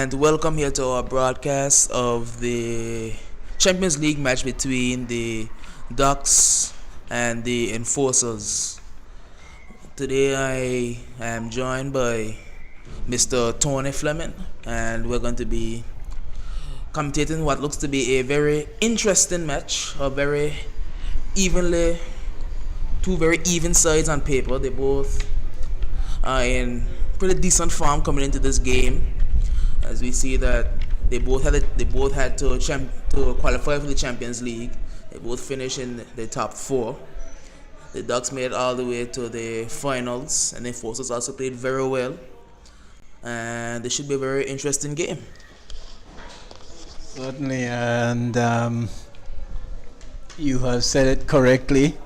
and welcome here to our broadcast of the Champions League match between the Ducks and the Enforcers. Today I am joined by Mr. Tony Fleming, and we're going to be commentating what looks to be a very interesting match, two very even sides on paper. They both are in pretty decent form coming into this game, as we see that they both had to qualify for the Champions League. They both finished in the top four. The Ducks made it all the way to the finals, and the Enforcers also played very well. And this should be a very interesting game. Certainly, and you have said it correctly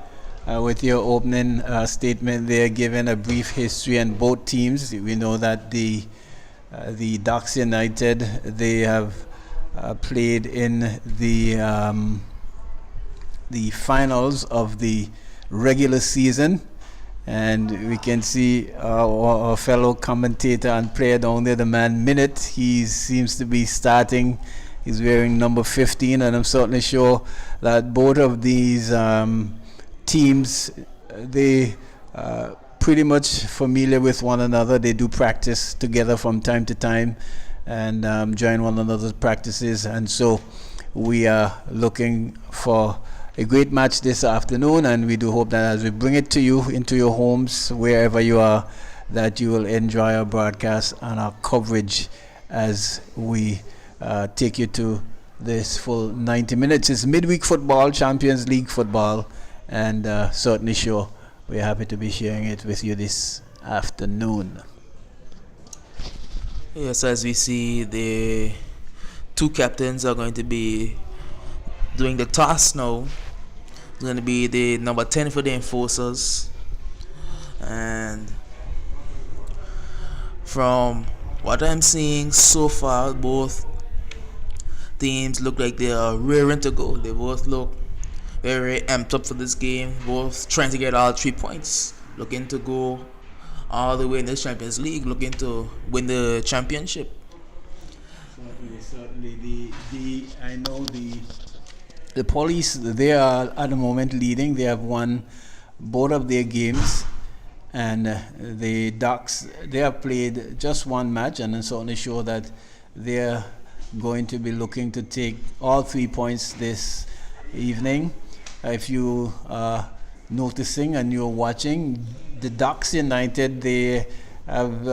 with your opening statement there, giving a brief history on both teams. We know that the Ducks United, they have played in the finals of the regular season, and we can see our fellow commentator and player down there, the man Minute. He seems to be starting. He's wearing number 15, and I'm certainly sure that both of these teams, they pretty much familiar with one another. They do practice together from time to time and join one another's practices, and so we are looking for a great match this afternoon, and we do hope that as we bring it to you into your homes, wherever you are, that you will enjoy our broadcast and our coverage as we take you to this full 90 minutes. It's midweek football, Champions League football, and certainly sure we're happy to be sharing it with you this afternoon. Yes, as we see, the two captains are going to be doing the toss now. It's going to be the number 10 for the Enforcers, and from what I'm seeing so far, both teams look like they are raring to go. They both look very amped up for this game, both trying to get all 3 points, looking to go all the way in the Champions League, looking to win the championship. Certainly. I know the Police, they are at the moment leading. They have won both of their games, and the Ducks, they have played just one match, and I'm certainly sure that they're going to be looking to take all 3 points this evening. If you are noticing and you're watching, the Ducks United, they have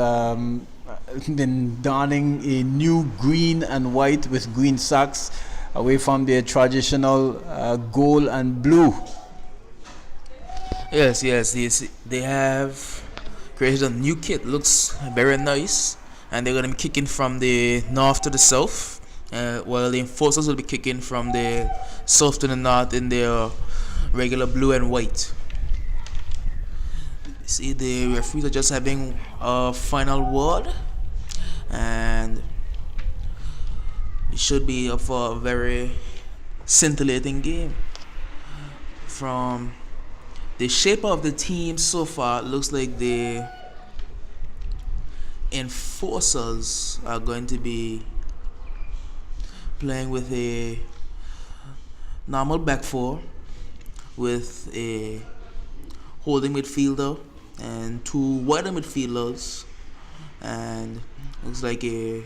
been donning a new green and white with green socks, away from their traditional gold and blue. Yes, they have created a new kit. Looks very nice, and they're going to be kicking from the north to the south, while the Enforcers will be kicking from the south to the north in their regular blue and white. See, the referees are just having a final word, and it should be up for a very scintillating game. From the shape of the team so far, it looks like the Enforcers are going to be playing with a normal back four with a holding midfielder and two wider midfielders, and looks like it's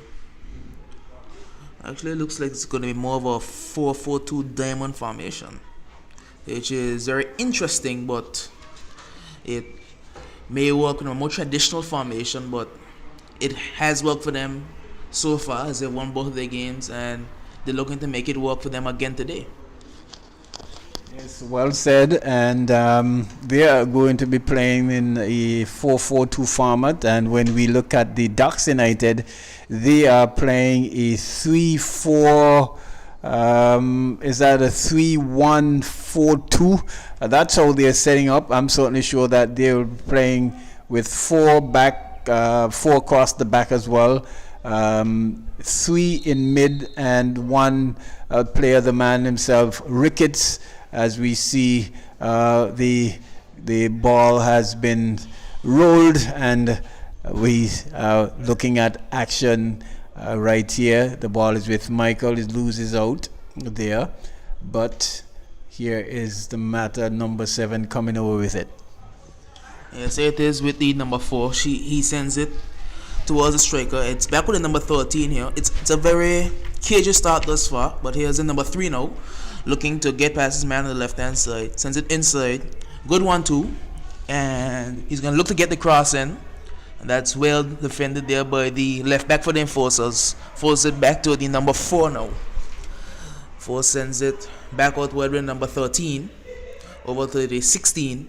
going to be more of a 4-4-2 diamond formation, which is very interesting, but it may work in a more traditional formation, but it has worked for them so far as they won both of their games, and they're looking to make it work for them again today. Yes, well said. And they are going to be playing in a 4-4-2 format, and when we look at the Ducks United, they are playing a 3-4. Is that a 3-1-4-2? That's how they're setting up. I'm certainly sure that they're playing with four across the back as well. 3 in mid, and one player, the man himself, Ricketts. As we see, the ball has been rolled, and we are looking at action right here. The ball is with Michael. It loses out there, but here is the matter. Number 7 coming over with it. Yes, it is with the number 4. He sends it towards the striker. It's back with the number 13 here. It's a very cagey start thus far, but here's the number 3 now, looking to get past his man on the left hand side. Sends it inside. Good 1-2, and he's gonna look to get the cross in. And that's well defended there by the left back for the Enforcers. Forces it back to the number 4 now. 4 sends it back out with number 13 over to the 16,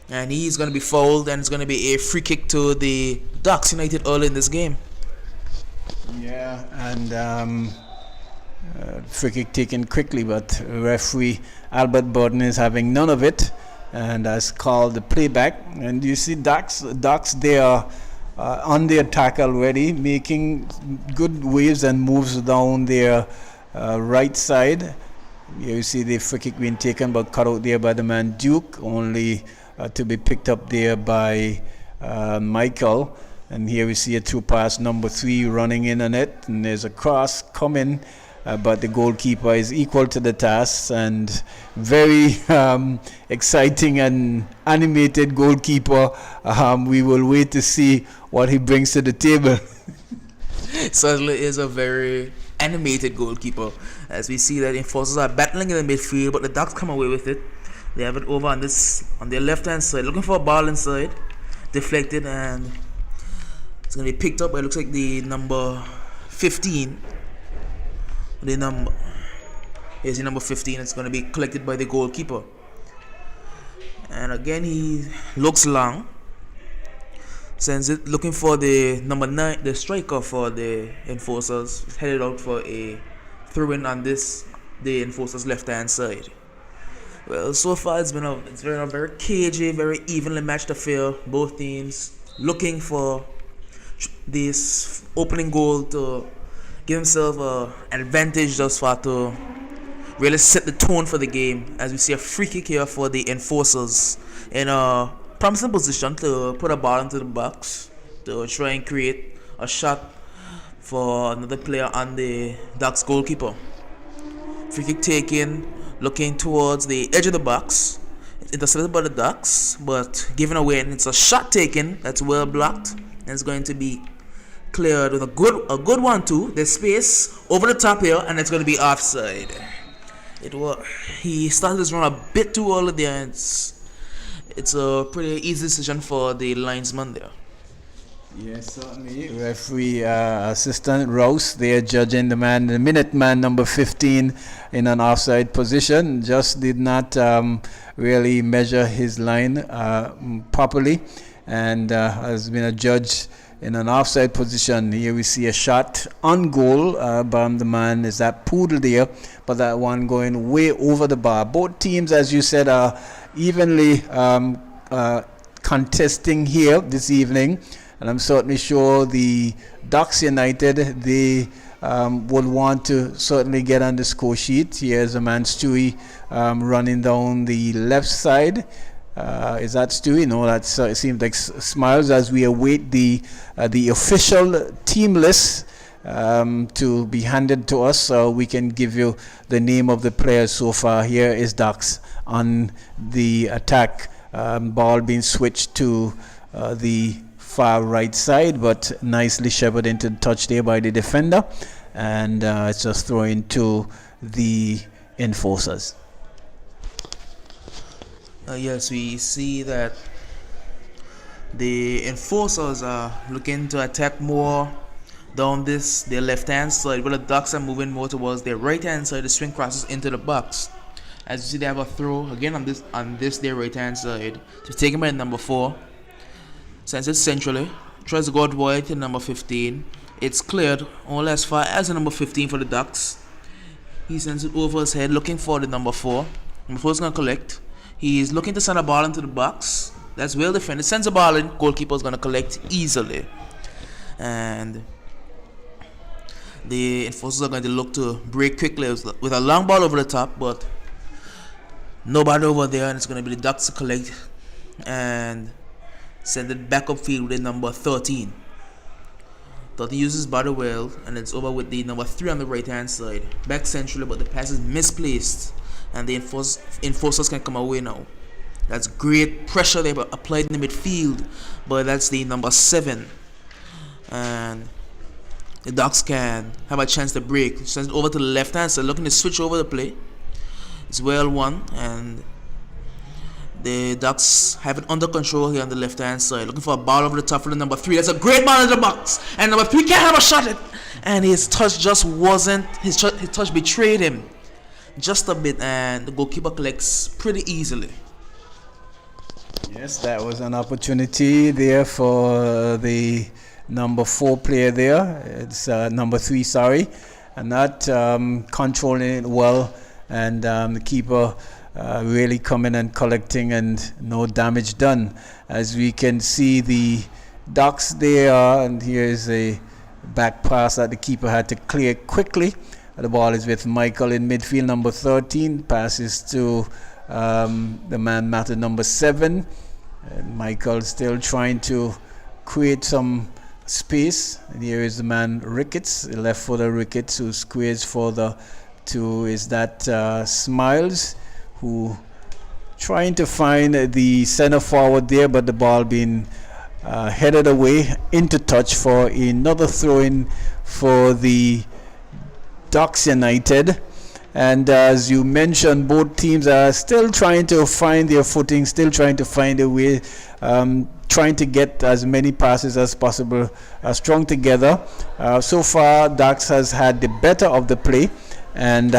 and he's going to be fouled, and it's going to be a free kick to the Ducks United early in this game. Yeah, and free kick taken quickly, but referee Albert Burton is having none of it and has called the playback. And you see Ducks they are on the attack already, making good waves and moves down their right side. Here you see the free kick being taken but cut out there by the man Duke, only to be picked up there by Michael. And here we see a through pass, number 3 running in on it, and there's a cross coming, but the goalkeeper is equal to the task, and very exciting and animated goalkeeper. We will wait to see what he brings to the table. Certainly is a very animated goalkeeper, as we see that Enforcers are battling in the midfield, but the Ducks come away with it. They have it over on their left hand side, looking for a ball inside, deflected, and it's going to be picked up by, it looks like, the number 15. Here's the number 15. It's going to be collected by the goalkeeper. And again, he looks long. Sends it, looking for the number 9, the striker for the Enforcers. He's headed out for a throw-in on the Enforcers' left-hand side. Well, so far it's been a very cagey, very evenly matched affair. Both teams looking for this opening goal to give himself an advantage thus far, to really set the tone for the game. As we see a free kick here for the Enforcers in a promising position to put a ball into the box to try and create a shot for another player on the Ducks goalkeeper. Free kick taken, looking towards the edge of the box. It's intercepted by the Ducks, but given away, and it's a shot taken that's well blocked, and it's going to be cleared with a good 1-2. There's space over the top here, and it's going to be offside. He started his run a bit too early there. It's a pretty easy decision for the linesman there. Yes, certainly. Referee assistant Rouse, they are judging the minute man number 15 in an offside position. Just did not really measure his line properly, and has been a judge in an offside position. Here we see a shot on goal by the man, is that Poodle there, but that one going way over the bar. Both teams, as you said, are evenly contesting here this evening, and I'm certainly sure the Ducks United, they would want to certainly get on the score sheet. Here's a man Stewie running down the left side. Is that Stewie? No, that's it seems like Smiles, as we await the official team list to be handed to us, so we can give you the name of the players so far. Here is Ducks on the attack, ball being switched to the far right side, but nicely shepherded into the touch there by the defender, and it's just throwing to the Enforcers. Yes, we see that the Enforcers are looking to attack more down their left hand side, but the Ducks are moving more towards their right hand side. The swing crosses into the box. As you see, they have a throw again on their right hand side to take him by number 4. Sends it centrally, tries to go out wide to number 15. It's cleared only as far as the number 15 for the Ducks. He sends it over his head, looking for the number 4. Number 4 is going to collect. He's looking to send a ball into the box. That's well defended. Sends a ball in. Goalkeeper is going to collect easily. And the Enforcers are going to look to break quickly with a long ball over the top, but nobody over there, and it's going to be the Ducks to collect and send it back upfield with number 13. Thought he uses body well, and it's over with the number 3 on the right hand side. Back centrally, but the pass is misplaced, and the enforcers can come away now. That's great pressure they applied in the midfield, but that's the number 7. And the Ducks can have a chance to break. Sends it over to the left hand side, looking to switch over the play. It's well won, and the Ducks have it under control here on the left hand side. Looking for a ball over the top for the number 3. That's a great ball in the box, and number 3 can't have a shot at it. And his touch just wasn't. His touch betrayed him just a bit, and the goalkeeper collects pretty easily. Yes, that was an opportunity there for the number 4 player there. It's number 3, sorry, and not controlling it well, and the keeper really coming and collecting, and no damage done. As we can see, the Ducks there, and here's a back pass that the keeper had to clear quickly. The ball is with Michael in midfield, number 13. Passes to the man matter, number 7. And Michael still trying to create some space. And here is the man Ricketts, the left footer Ricketts, who squares further to is that Smiles, who trying to find the center forward there, but the ball being headed away into touch for another throw-in for the Ducks United. And as you mentioned, both teams are still trying to find their footing, still trying to find a way, trying to get as many passes as possible strung together. So far, Ducks has had the better of the play and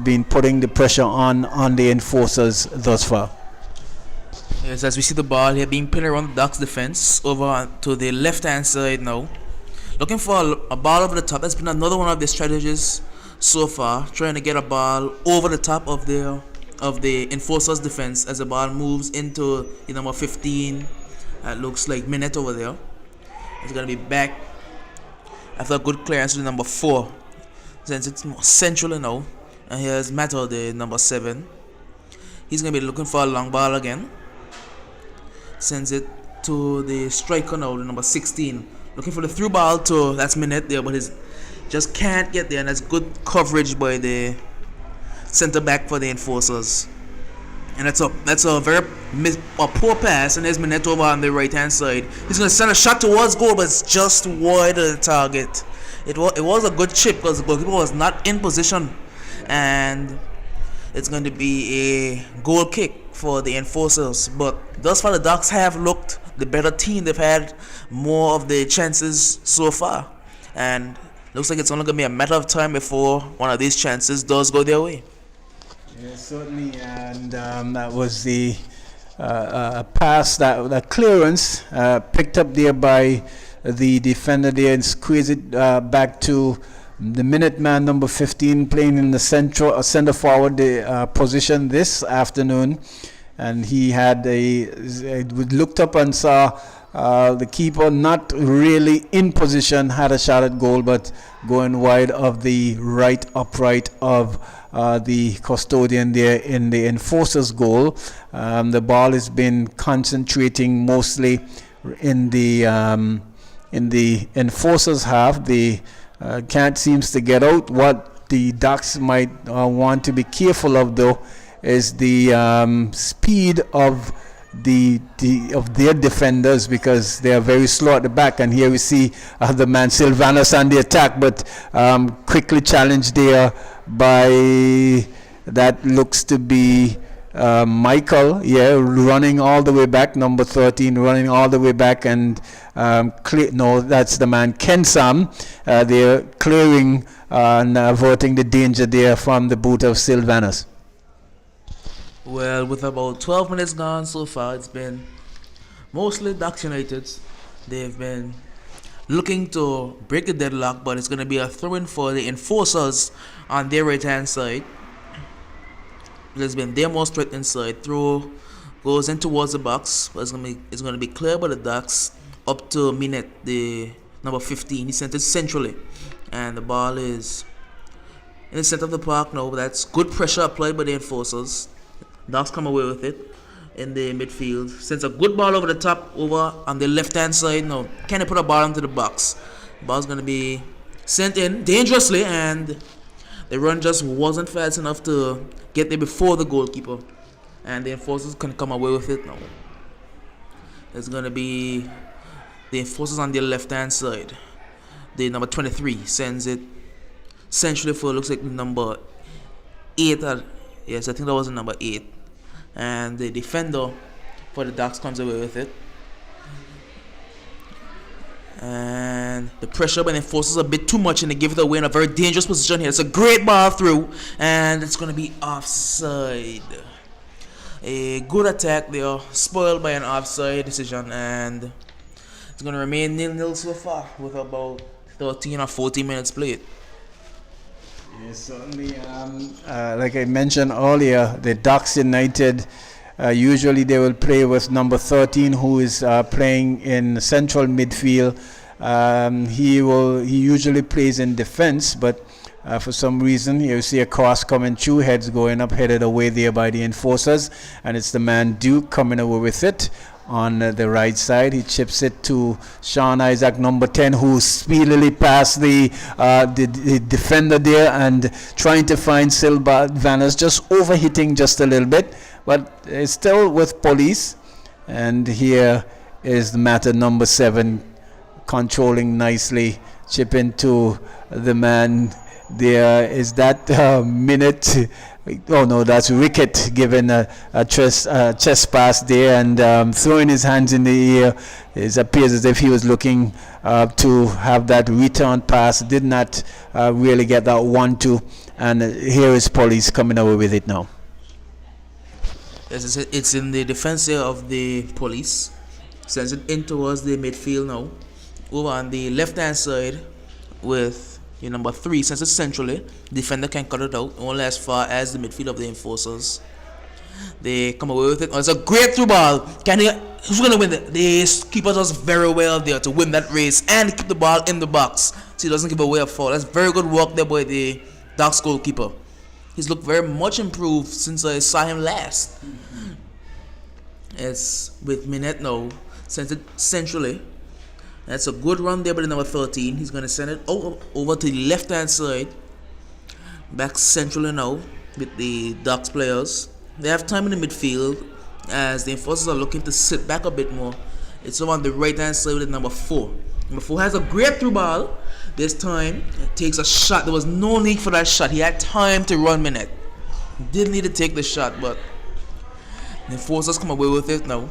been putting the pressure on the enforcers thus far. Yes, as we see the ball here being pinned around the Ducks defense over to the left hand side now. Looking for a ball over the top. That's been another one of their strategies so far, trying to get a ball over the top of the enforcers defense as the ball moves into the number 15. It looks like Minette over there. It's going to be back after a good clearance to the number 4. Since it's more centrally now. And here's Matto, the number 7. He's going to be looking for a long ball again. Sends it to the striker now, the number 16. Looking for the through ball to, that's Minette there, but his just can't get there. And that's good coverage by the center back for the enforcers. And that's a very poor pass. And there's Minette over on the right hand side. He's going to send a shot towards goal, but it's just wide of the target. It was a good chip because the goalkeeper was not in position, and it's going to be a goal kick for the enforcers. But thus far, the Ducks have looked the better team. They've had more of the chances so far, and looks like it's only going to be a matter of time before one of these chances does go their way. Yeah, certainly, and that was the pass, that clearance picked up there by the defender there, and squeeze it back to the Minuteman number 15, playing in the center forward position this afternoon. And he had looked up and saw the keeper not really in position, had a shot at goal, but going wide of the right upright of the custodian there in the enforcer's goal. The ball has been concentrating mostly in the enforcer's half. The can't seems to get out. What the Ducks might want to be careful of, though, is the speed of their defenders, because they are very slow at the back. And here we see the man Sylvanus on the attack, but quickly challenged there by that looks to be Michael, running all the way back, number 13, running all the way back, and that's the man Kensam. They're clearing and averting the danger there from the boot of Sylvanus. Well, with about 12 minutes gone so far, it's been mostly Ducks United. They've been looking to break the deadlock, but it's going to be a throw-in for the enforcers on their right-hand side. There's been their most threat inside. Throw goes in towards the box, but it's going to be cleared by the Ducks up to Minette, the number 15. He sent it centrally, and the ball is in the center of the park now. That's good pressure applied by the enforcers. Ducks come away with it in the midfield. Sends a good ball over the top, over on the left-hand side now. Can he put a ball into the box? Ball's gonna be sent in dangerously, and the run just wasn't fast enough to get there before the goalkeeper, and the enforcers can come away with it now. It's gonna be the enforcers on the left-hand side. The number 23 sends it centrally for, looks like number 8. Yes, I think that was the number 8. And the defender for the Ducks comes away with it. And the pressure by the enforcers a bit too much, and they give it away in a very dangerous position here. It's a great ball through, and it's going to be offside. A good attack there, spoiled by an offside decision, and it's going to remain 0-0 so far with about 13 or 14 minutes played. Yes, certainly. Like I mentioned earlier, the Ducks United, usually they will play with number 13, who is playing in central midfield. He usually plays in defense, but for some reason you see a cross coming through, heads going up, headed away there by the enforcers, and it's the man Duke coming away with it. On the right side, he chips it to Sean Isaac, number 10, who speedily passed the defender there and trying to find Sylvanus, just overhitting just a little bit, but it's still with police. And here is the matter, number 7, controlling nicely, chipping to the man. There is that minute. Oh no, that's Rickett giving a chest pass there and throwing his hands in the air. It appears as if he was looking to have that return pass. Did not really get that 1-2. And here is police coming away with it now. Yes, it's in the defense here of the police. Sends it in towards the midfield now. Over on the left hand side with number 3, sends it centrally. Defender can cut it out only as far as the midfield of the enforcers. They come away with it. Oh, it's a great through ball. Who's going to win it? The keeper does very well there to win that race and keep the ball in the box, so he doesn't give away a foul. That's very good work there by the Ducks goalkeeper. He's looked very much improved since I saw him last. It's with Minette now. Sends it centrally. That's a good run there by the number 13. He's going to send it over to the left-hand side. Back centrally now with the Ducks players. They have time in the midfield as the enforcers are looking to sit back a bit more. It's over on the right-hand side with number 4. Number 4 has a great through ball. This time, it takes a shot. There was no need for that shot. He had time to run Minette. Didn't need to take the shot, but the enforcers come away with it now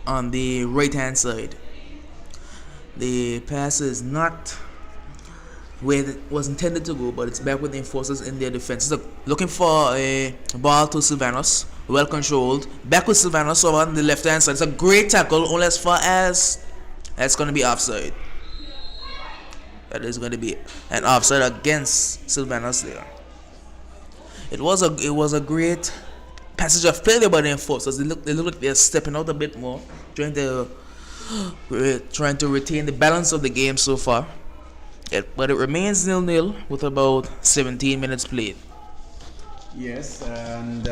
on the right-hand side. The pass is not where it was intended to go, but it's back with the enforcers in their defense. So looking for a ball to Sylvanus, well controlled. Back with Sylvanus over on the left hand side. It's a great tackle, only as far as that's going to be offside. That is going to be an offside against Sylvanus there. It was a great passage of play there by the enforcers. They look like they're stepping out a bit more, trying to retain the balance of the game so far. But it remains 0-0 with about 17 minutes played. Yes, and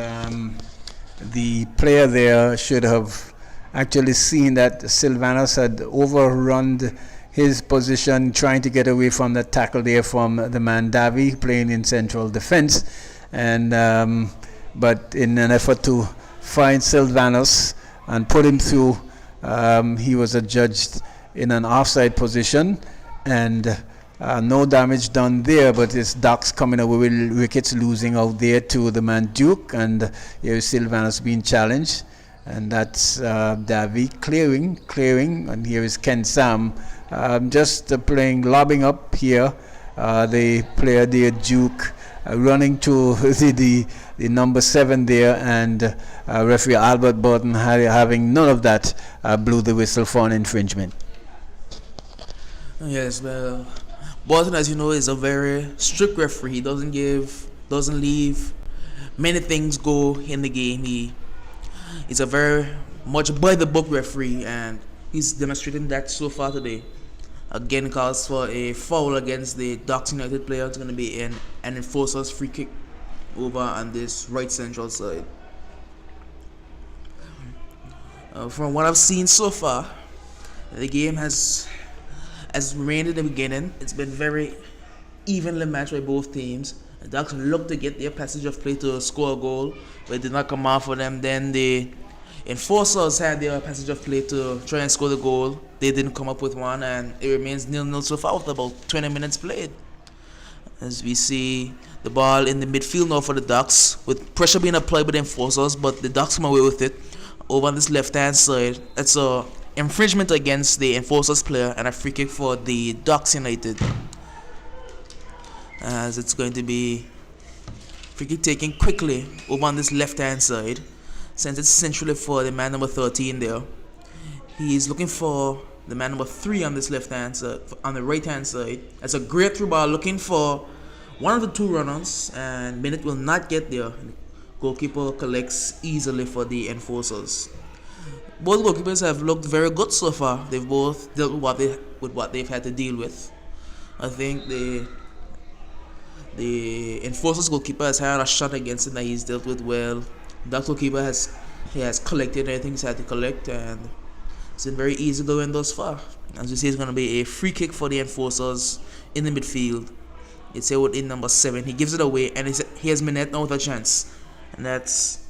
the player there should have actually seen that Sylvanus had overrun his position, trying to get away from the tackle there from the man Davy, playing in central defense. And but in an effort to find Sylvanus and put him through, he was adjudged in an offside position, and no damage done there, but it's Ducks coming away with wickets, losing out there to the man Duke, and here is Sylvanus being challenged, and that's Davy clearing, and here is Ken Sam just lobbing up here. The player there, Duke, running to the number 7 there, and referee Albert Burton having none of that, blew the whistle for an infringement. Yes, well, Burton, as you know, is a very strict referee. He doesn't leave many things go in the game. He's a very much by the book referee, and he's demonstrating that so far today. Again, calls for a foul against the Ducks United player. It's going to be an enforcer's free kick over on this right central side. From what I've seen so far, the game has As remained in the beginning, it's been very evenly matched by both teams. The Ducks looked to get their passage of play to score a goal, but it did not come out for them. Then the Enforcers had their passage of play to try and score the goal. They didn't come up with one, and it remains 0-0 so far with about 20 minutes played. As we see the ball in the midfield now for the Ducks, with pressure being applied by the Enforcers, but the Ducks come away with it over on this left-hand side. That's a infringement against the Enforcers player and a free kick for the Ducks United. As it's going to be free kick taken quickly over on this left-hand side. Sends it centrally for the man number 13 there. He's looking for the man number 3 on this left-hand side, on the right-hand side. That's a great through ball looking for one of the two runners, and Bennett will not get there. Goalkeeper collects easily for the Enforcers. Both goalkeepers have looked very good so far. They've both dealt with what they've had to deal with. I think the Enforcers goalkeeper has had a shot against it that he's dealt with well. That goalkeeper has collected everything he's had to collect, and it's been very easy going thus far. As you see, it's going to be a free kick for the Enforcers in the midfield. It's here with in number 7. He gives it away, and he has Minette now with a chance. And that's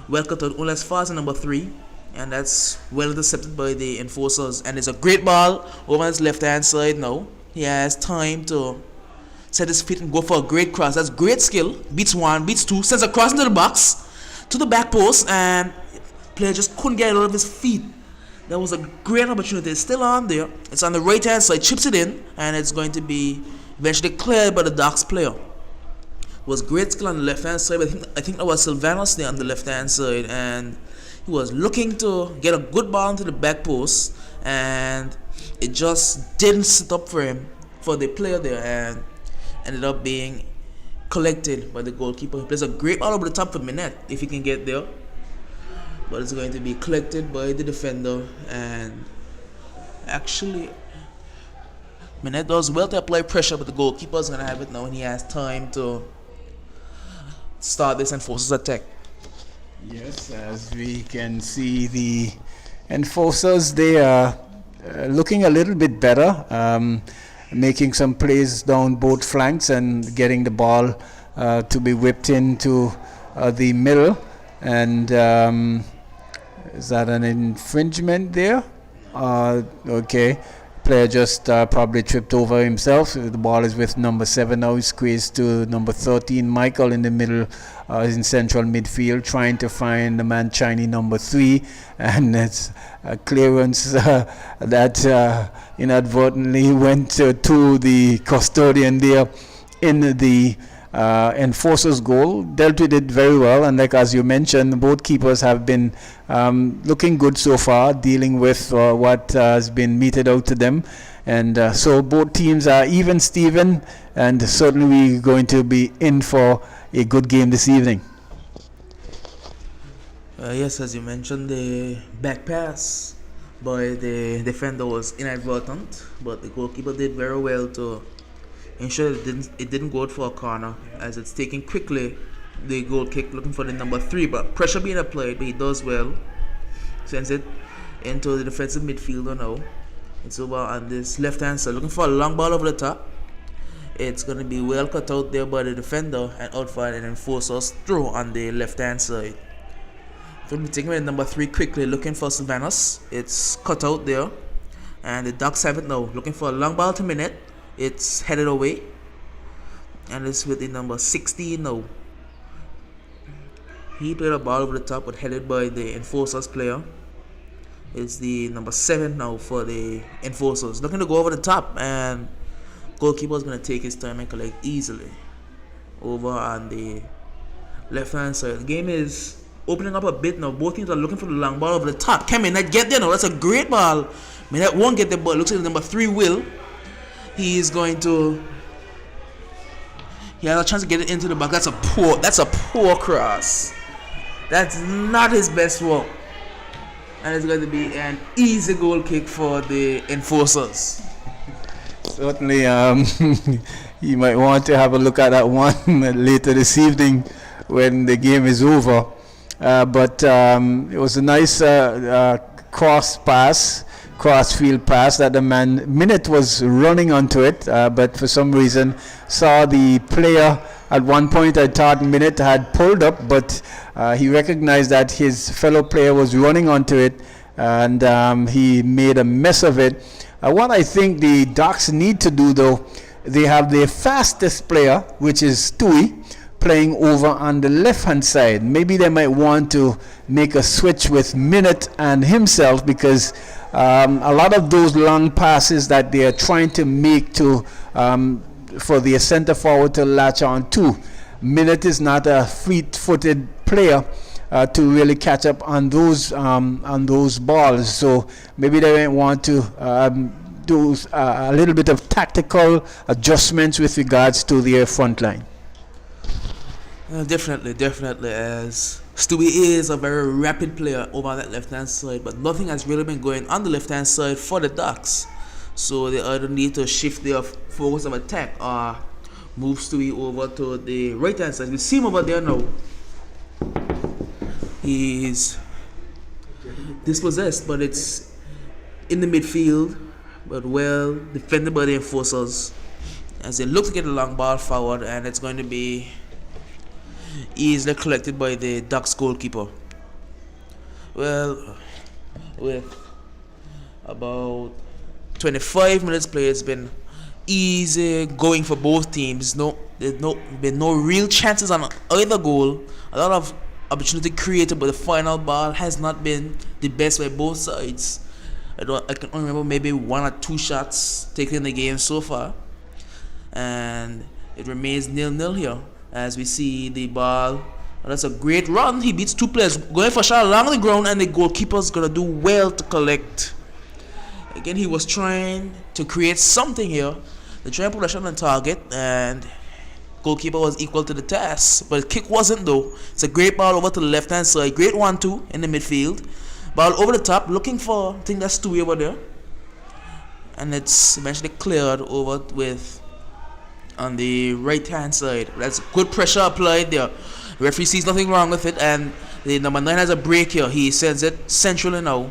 well cut out only as far as number 3. And that's well intercepted by the Enforcers. And it's a great ball over on his left-hand side now. He has time to set his feet and go for a great cross. That's great skill. Beats 1, beats 2, sends a cross into the box, to the back post, and player just couldn't get it out of his feet. That was a great opportunity. It's still on there. It's on the right hand side, chips it in, and it's going to be eventually cleared by the Ducks player. It was great skill on the left hand side, but I think that was Sylvanus there on the left hand side, and he was looking to get a good ball into the back post, and it just didn't sit up for him, for the player there, and ended up being collected by the goalkeeper. He plays a great ball over the top for Minette if he can get there, but it's going to be collected by the defender. And actually, Minette does well to apply pressure, but the goalkeeper is going to have it now, and he has time to start this Enforcers attack. Yes, as we can see, the Enforcers, they are looking a little bit better. Making some plays down both flanks and getting the ball to be whipped into the middle. And is that an infringement there? Okay. Player just probably tripped over himself. The ball is with number 7 now. He squeezed to number 13, Michael, in the middle, in central midfield, trying to find the man Chinese number 3, and it's a clearance that inadvertently went to the custodian there in the Enforcers goal. Dealt with it very well, and like as you mentioned, both keepers have been looking good so far, dealing with what has been meted out to them, and so both teams are even Steven, and certainly we're going to be in for a good game this evening. Yes, as you mentioned, the back pass by the defender was inadvertent, but the goalkeeper did very well to ensure it didn't go out for a corner, as it's taken quickly the goal kick, looking for the number 3, but pressure being applied, but he does well. Sends it into the defensive midfielder now. It's over on this left hand side, looking for a long ball over the top. It's going to be well cut out there by the defender and out for an Enforcers throw on the left hand side. Going to be taking with number 3 quickly, looking for Sylvanus. It's cut out there, and the Ducks have it now, looking for a long ball to Minette. It's headed away, and it's with the number 16 now. He played a ball over the top, but headed by the Enforcers player. It's the number 7 now for the Enforcers, looking to go over the top, and goalkeeper is going to take his time and collect easily over on the left hand side. The game is opening up a bit now. Both teams are looking for the long ball over the top. Can Minette get there now? That's a great ball. Minette won't get the ball. Looks like the number 3 will. He is going to. He has a chance to get it into the back. That's a poor cross. That's not his best work. And it's going to be an easy goal kick for the Enforcers. Certainly, you might want to have a look at that one later this evening when the game is over. But it was a nice cross pass crossfield pass that the man Minute was running onto it, but for some reason saw the player. At one point, I thought Minute had pulled up, but he recognized that his fellow player was running onto it, and he made a mess of it. What I think the Ducks need to do, though, they have their fastest player, which is Stewie, playing over on the left-hand side. Maybe they might want to make a switch with Minute and himself, because a lot of those long passes that they are trying to make to for the center forward to latch on to, Minute is not a fleet-footed player to really catch up on those balls. So maybe they might want to do a little bit of tactical adjustments with regards to their front line. Definitely, as Stewie is a very rapid player over on that left-hand side, but nothing has really been going on the left-hand side for the Ducks. So they either need to shift their focus of attack or move Stewie over to the right-hand side. We see him over there now. He's dispossessed, but it's in the midfield, but well defended by the enforcers as they look to get a long ball forward, and it's going to be easily collected by the Ducks goalkeeper. Well, with about 25 minutes played, it's been easy going for both teams. There's been no real chances on either goal. A lot of opportunity created, but the final ball has not been the best by both sides. I can only remember maybe 1 or 2 shots taken in the game so far, and it remains 0-0 here as we see the ball. That's a great run. He beats 2 players going for a shot along the ground, and the goalkeeper's gonna do well to collect. Again, he was trying to create something here. They tried to put a shot on target, and goalkeeper was equal to the task, but the kick wasn't though. It's a great ball over to the left hand side. Great 1-2 in the midfield. Ball over the top, looking for, I think that's Stewie over there, and it's eventually cleared over with on the right hand side. That's good pressure applied there. The referee sees nothing wrong with it, and the number 9 has a break here. He sends it centrally now,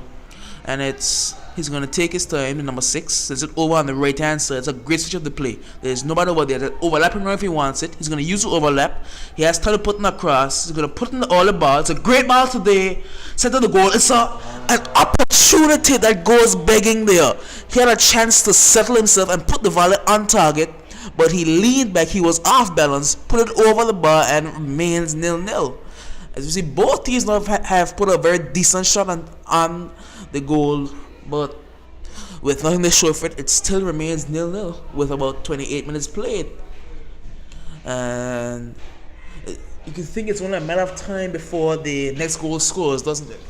and he's going to take his time. The number 6 sends it over on the right hand side. It's a great switch of the play. There's nobody over there. There's overlapping right if he wants it. He's going to use the overlap. He has time to put in a cross. He's going to put in all the ball. It's a great ball today. Center the goal. It's an opportunity that goes begging there. He had a chance to settle himself and put the volley on target, but he leaned back. He was off balance, put it over the bar, and remains 0-0. As you see, both teams now have put a very decent shot on the goal, but with nothing to show for it, it still remains 0-0 with about 28 minutes played. And you can think it's only a matter of time before the next goal scores, doesn't it?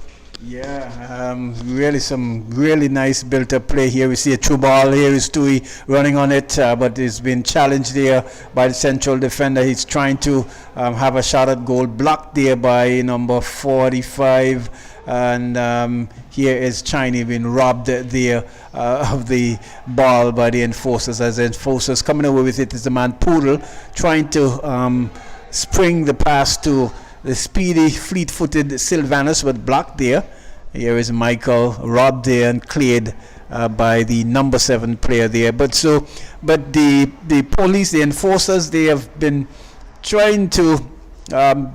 Yeah, really some really nice built-up play here. We see a true ball. Here is Stewie running on it, but it's been challenged there by the central defender. He's trying to have a shot at goal, blocked there by number 45. And here is Chinese being robbed there of the ball by the enforcers. As the enforcers coming away with it is the man Poodle, trying to spring the pass to the speedy, fleet-footed Sylvanus, but blocked there. Here is Michael, robbed there and cleared by the number 7 player there. But the police, the enforcers, they have been trying to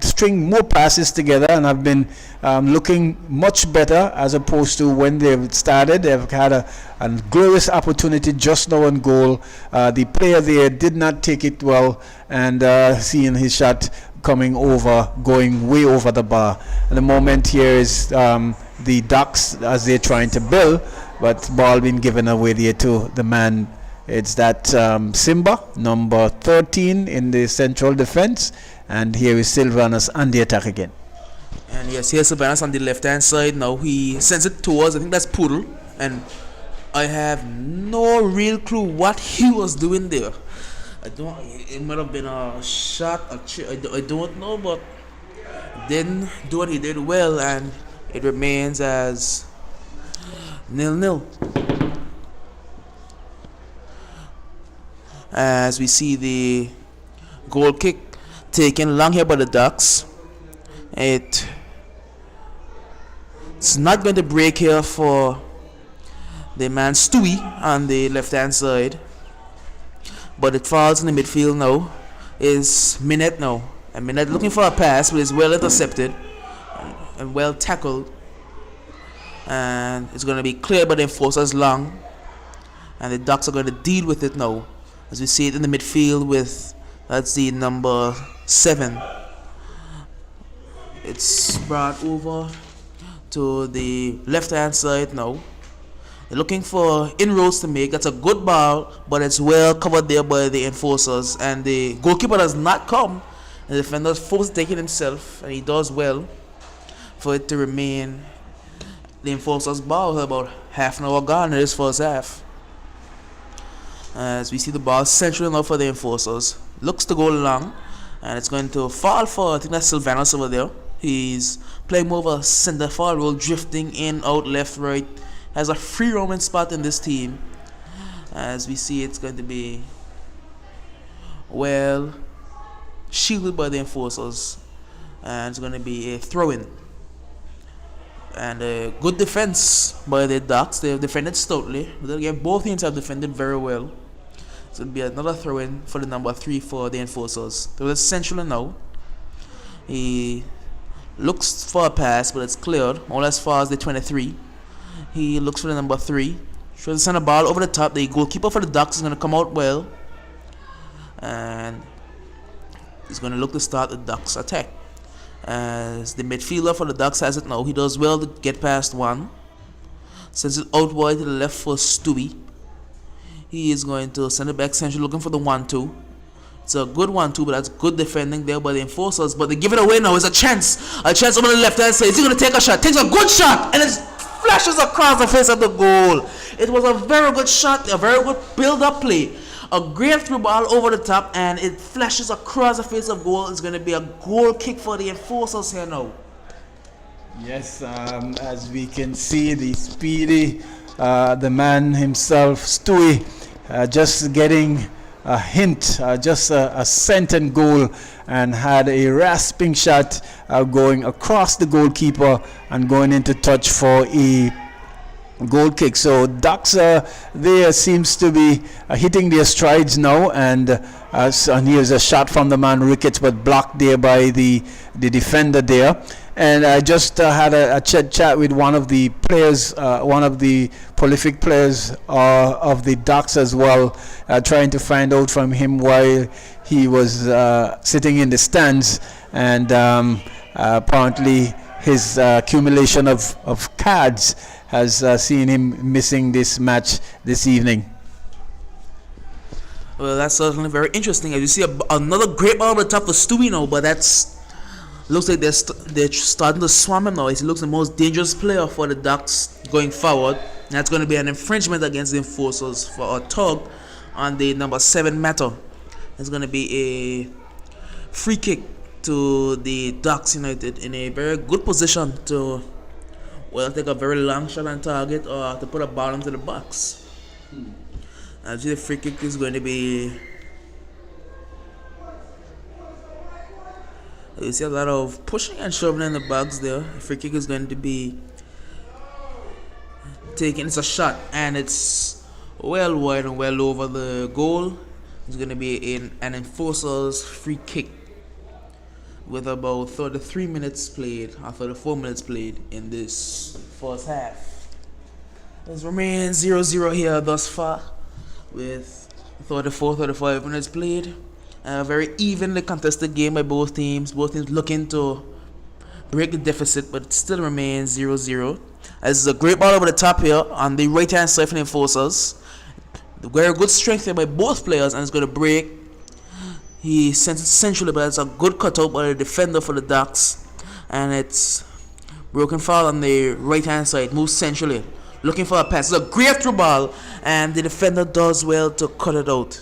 string more passes together and have been looking much better as opposed to when they've started. They've had a glorious opportunity just now on goal. The player there did not take it well, and seeing his shot coming over, going way over the bar. At the moment here is the Ducks as they're trying to build, but ball being given away there to the man. It's that Simba, number 13 in the central defense, and here is Sylvanus on the attack again. And yes, here's Sylvanus on the left hand side. Now he sends it towards, I think that's Poodle, and I have no real clue what he was doing there. It might have been a shot, I don't know, but didn't do what he did well, and it remains as 0-0. As we see the goal kick taken long here by the Ducks. It's not going to break here for the man Stewie on the left hand side. But it falls in the midfield now. Is Minette now. And Minette looking for a pass, but it's well intercepted and well tackled. And it's going to be cleared by the enforcers long. And the Ducks are going to deal with it now. As we see it in the midfield with, that's the number 7. It's brought over to the left hand side now. They're looking for inroads to make. That's a good ball, but it's well covered there by the enforcers. And the goalkeeper does not come. The defender is forced to take it himself, and he does well for it to remain the enforcer's ball with about half an hour gone in this first half. As we see the ball central enough for the enforcers. Looks to go long, and it's going to fall for, I think that's Sylvanus over there. He's playing more of a center forward role, drifting in, out, left, right. Has a free roaming spot in this team. As we see, it's going to be well shielded by the enforcers, and it's going to be a throw-in. And a good defense by the Ducks. They have defended stoutly. But again, both teams have defended very well. So it'll be another throw-in for the number 3 for the enforcers. So it's central now. He looks for a pass, but it's cleared all as far as the 23. He looks for the number 3. Tries to send a ball over the top. The goalkeeper for the Ducks is going to come out well. And he's going to look to start the Ducks attack. As the midfielder for the Ducks has it now. He does well to get past one. Sends it out wide to the left for Stewie. He is going to send it back central, looking for the 1-2. It's a good 1-2, but that's good defending there by the enforcers. But they give it away now. It's a chance. A chance over the left hand side. He's going to take a shot. Takes a good shot. And it flashes across the face of the goal. It was a very good shot. A very good build-up play. A great through ball over the top, and it flashes across the face of goal. It's going to be a goal kick for the enforcers here now. Yes, as we can see, the speedy, the man himself, Stewie, just getting a hint, just a scent and goal, and had a rasping shot going across the goalkeeper and going into touch for a goal kick. So Ducks there seems to be hitting their strides now, and here's a shot from the man Ricketts, but blocked there by the defender there. And I just had a chat with one of the players, one of the prolific players of the Ducks as well, trying to find out from him why he was sitting in the stands, and apparently his accumulation of cards has seen him missing this match this evening. Well, that's certainly very interesting. As you see another great ball on the top for Stewie now, but looks like they're starting to swam him now. He looks the most dangerous player for the Ducks going forward. And that's going to be an infringement against the enforcers for a tug on the number 7 matter. It's going to be a free kick to the Ducks United in a very good position to take a very long shot on target or to put a ball into the box. And the free kick is going to be. You see a lot of pushing and shoving in the box there. The free kick is going to be taken. It's a shot, and it's well wide and well over the goal. It's going to be an enforcer's free kick with about 33 minutes played, or 34 minutes played in this first half. It remains 0-0 here thus far, with 34-35 minutes played. A very evenly contested game by both teams. Both teams looking to break the deficit, but it still remains 0-0. As a great ball over the top here on the right hand side for the enforcers. Very good strength here by both players, and it's going to break. He sends it centrally, but it's a good cutout by the defender for the Ducks, and it's broken foul on the right hand side. Moves centrally, looking for a pass. It's a great through ball, and the defender does well to cut it out.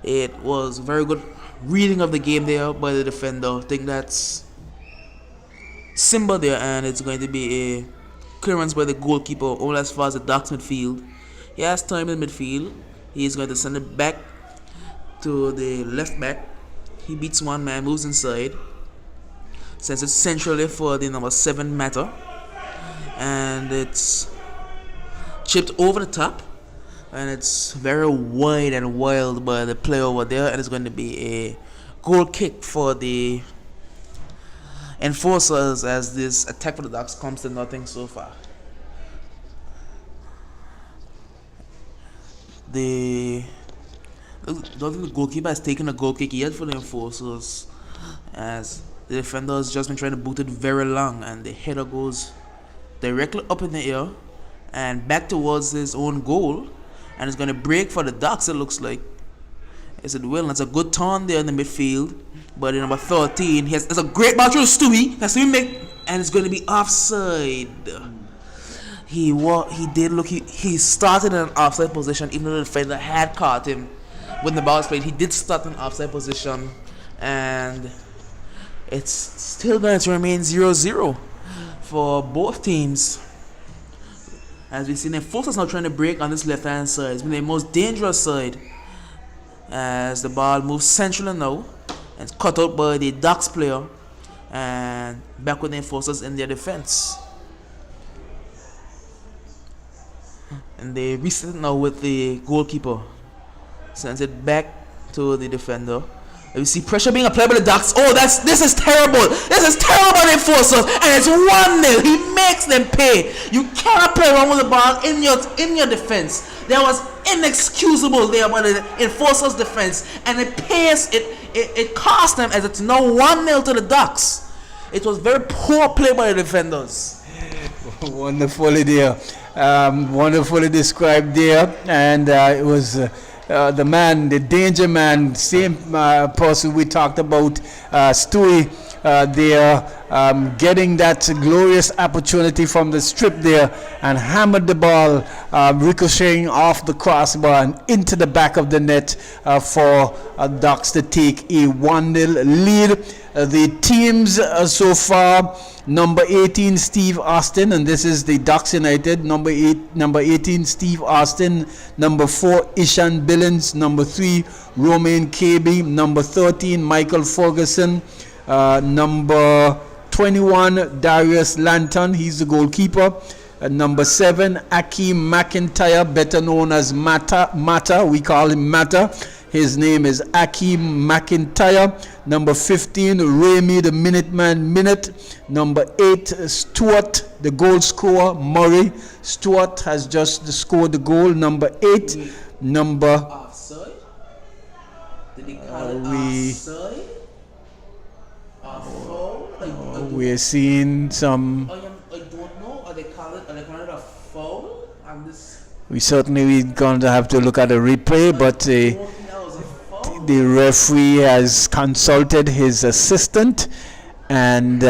It was very good reading of the game there by the defender. I think that's Simba there, and it's going to be a clearance by the goalkeeper all as far as the Ducks midfield. He has time in midfield. He's going to send it back to the left back. He beats one man, moves inside, sends it centrally for the number 7 matter, and it's chipped over the top, and it's very wide and wild by the player over there, and it's going to be a goal kick for the enforcers as this attack for the Ducks comes to nothing so far. The goalkeeper has taken a goal kick yet for the enforcers, as the defender has just been trying to boot it very long, and the header goes directly up in the air and back towards his own goal, and it's going to break for the Ducks, it looks like. Yes, it will. That's a good turn there in the midfield. But in number 13, there's a great ball through Stewie. And it's going to be offside. He started in an offside position, even though the defender had caught him when the ball was played. He did start in an offside position, and it's still going to remain 0-0 for both teams. As we see, the Enforcers now trying to break on this left-hand side. It's been the most dangerous side, as the ball moves centrally now and it's cut out by the Ducks player and back with the Enforcers in their defense. And they reset it now with the goalkeeper. Sends it back to the defender. And we see pressure being applied by the Ducks. Oh, this is terrible. This is terrible by the Enforcers. And it's 1-0. He makes them pay. You cannot play around with the ball in your defense. That was inexcusable there by the Enforcers' defense. And it cost them, as it's now 1-0 to the Ducks. It was very poor play by the defenders. Wonderfully there. Wonderfully described there. And it was the man, the danger man, same person we talked about, Stewie, there, getting that glorious opportunity from the strip there and hammered the ball, ricocheting off the crossbar and into the back of the net for Ducks to take a 1-0 lead. The teams so far: number 18, Steve Austin, and this is the Ducks United. Number 18, Steve Austin. Number 4, Ishan Billings. Number 3, Romain KB. Number 13, Michael Ferguson. Number 21, Darius Lanton. He's the goalkeeper. Number 7, Akeem McIntyre, better known as Mata. We call him Mata. His name is Akeem McIntyre. Number 15, Remy the Minuteman Minute. Number 8, Stuart, the goal scorer, Murray. Stuart has just scored the goal. Number 8, number... Offside? Did he call it offside? We're seeing some... I don't know. Are they calling it a foul? We're going to have to look at the replay, but the referee has consulted his assistant, and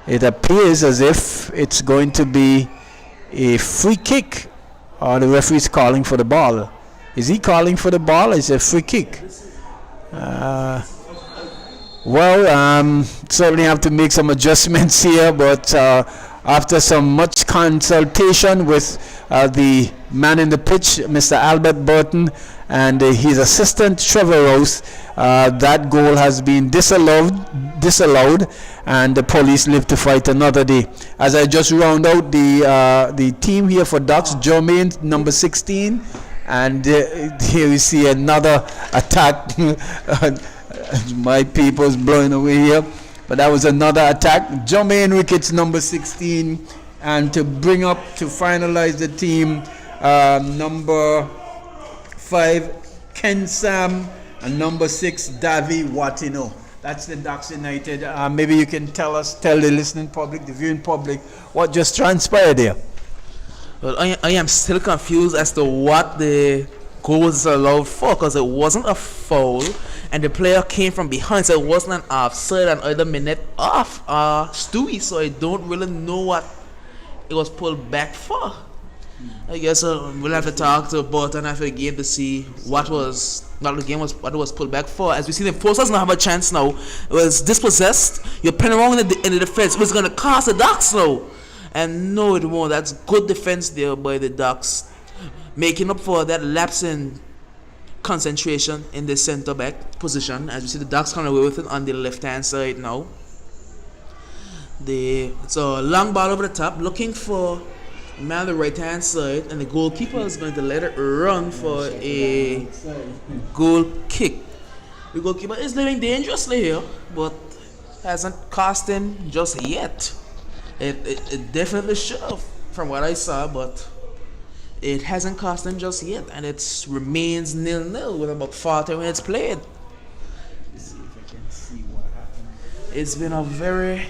it appears as if it's going to be a free kick, or the referee's calling for the ball. Is he calling for the ball, or is it a free kick? Certainly have to make some adjustments here, but after some much consultation with the man in the pitch, Mr. Albert Burton, and his assistant Trevor Rose, that goal has been disallowed, and the police live to fight another day. As I just round out the team here for Ducks, Jermaine, number 16, and here we see another attack. My people's blowing away here, but that was another attack. Jermaine Ricketts, number 16, and to finalize the team, number 5, Ken Sam, and number 6, Davy Watino. That's the Ducks United. Maybe you can tell the listening public, the viewing public, what just transpired there. Well, I am still confused as to what the goal was allowed for, because it wasn't a foul, and the player came from behind, so it wasn't an offside on either minute off Stewie, so I don't really know what it was pulled back for. I guess we'll have to talk to Burton after the game to see what it was pulled back for. As we see, the Enforcers now have a chance now. It was dispossessed. You're playing around in the defense. It was going to cost the Ducks now. And no, it won't. That's good defense there by the Ducks, making up for that lapse in concentration in the center back position. As you see, the Ducks coming away with it on the left hand side now. It's a long ball over the top, looking for man on the right hand side, and the goalkeeper is going to let it run for a goal kick. The goalkeeper is living dangerously here, but hasn't cost him just yet. It definitely should have, from what I saw, but it hasn't cost him just yet, and it remains 0-0 with about 40 minutes played. Let's see if I can see what happened. It's been a very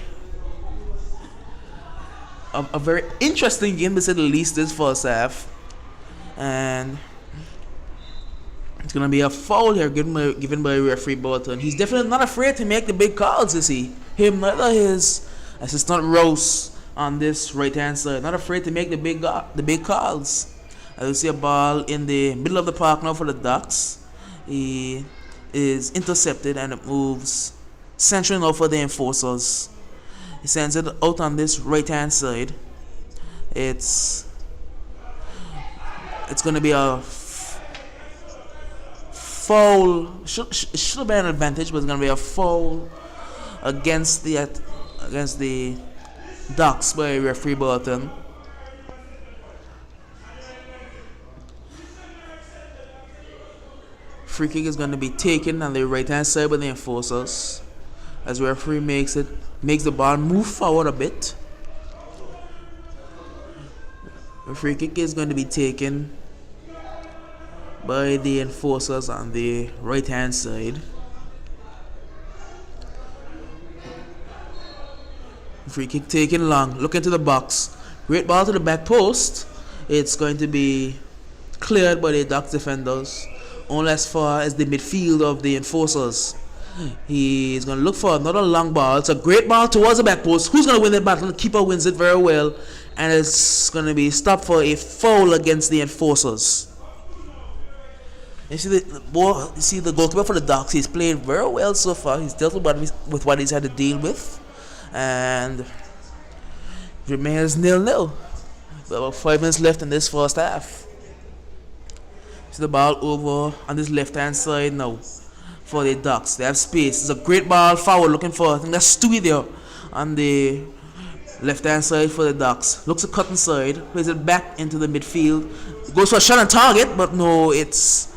interesting game, to say the least, this first half, and it's gonna be a foul here given by referee Bolton. He's definitely not afraid to make the big calls. You see him, neither his assistant Rose on this right hand side, not afraid to make the big calls. As you see a ball in the middle of the park now for the Ducks. He is intercepted and it moves central now for the Enforcers. He sends it out on this right hand side. It's gonna be a foul. Should have been an advantage, but it's gonna be a foul against the Ducks by referee Bolton. Free kick is going to be taken on the right hand side by the Enforcers, as referee makes the ball move forward a bit. The free kick is going to be taken by the Enforcers on the right hand side. Free kick taken long, look into the box, great ball to the back post. It's going to be cleared by the Ducks defenders, only as far as the midfield of the Enforcers. He's going to look for another long ball. It's a great ball towards the back post. Who's going to win the battle? The keeper wins it very well, and it's going to be stopped for a foul against the Enforcers. You see the goalkeeper for the Ducks. He's played very well so far. He's dealt with what he's had to deal with, and it remains 0-0. About 5 minutes left in this first half. See the ball over on this left hand side now for the Ducks. They have space. It's a great ball forward, looking for, I think that's Stewie there on the left hand side for the Ducks. Looks a cut inside, plays it back into the midfield. Goes for a shot on target, but no, it's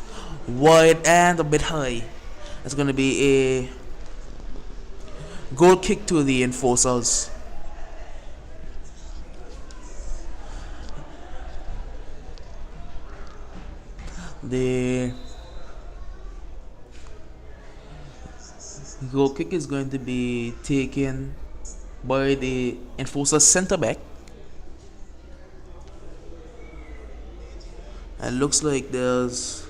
wide and a bit high. It's going to be a goal kick to the Enforcers. The goal kick is going to be taken by the Enforcer centre back. And looks like there's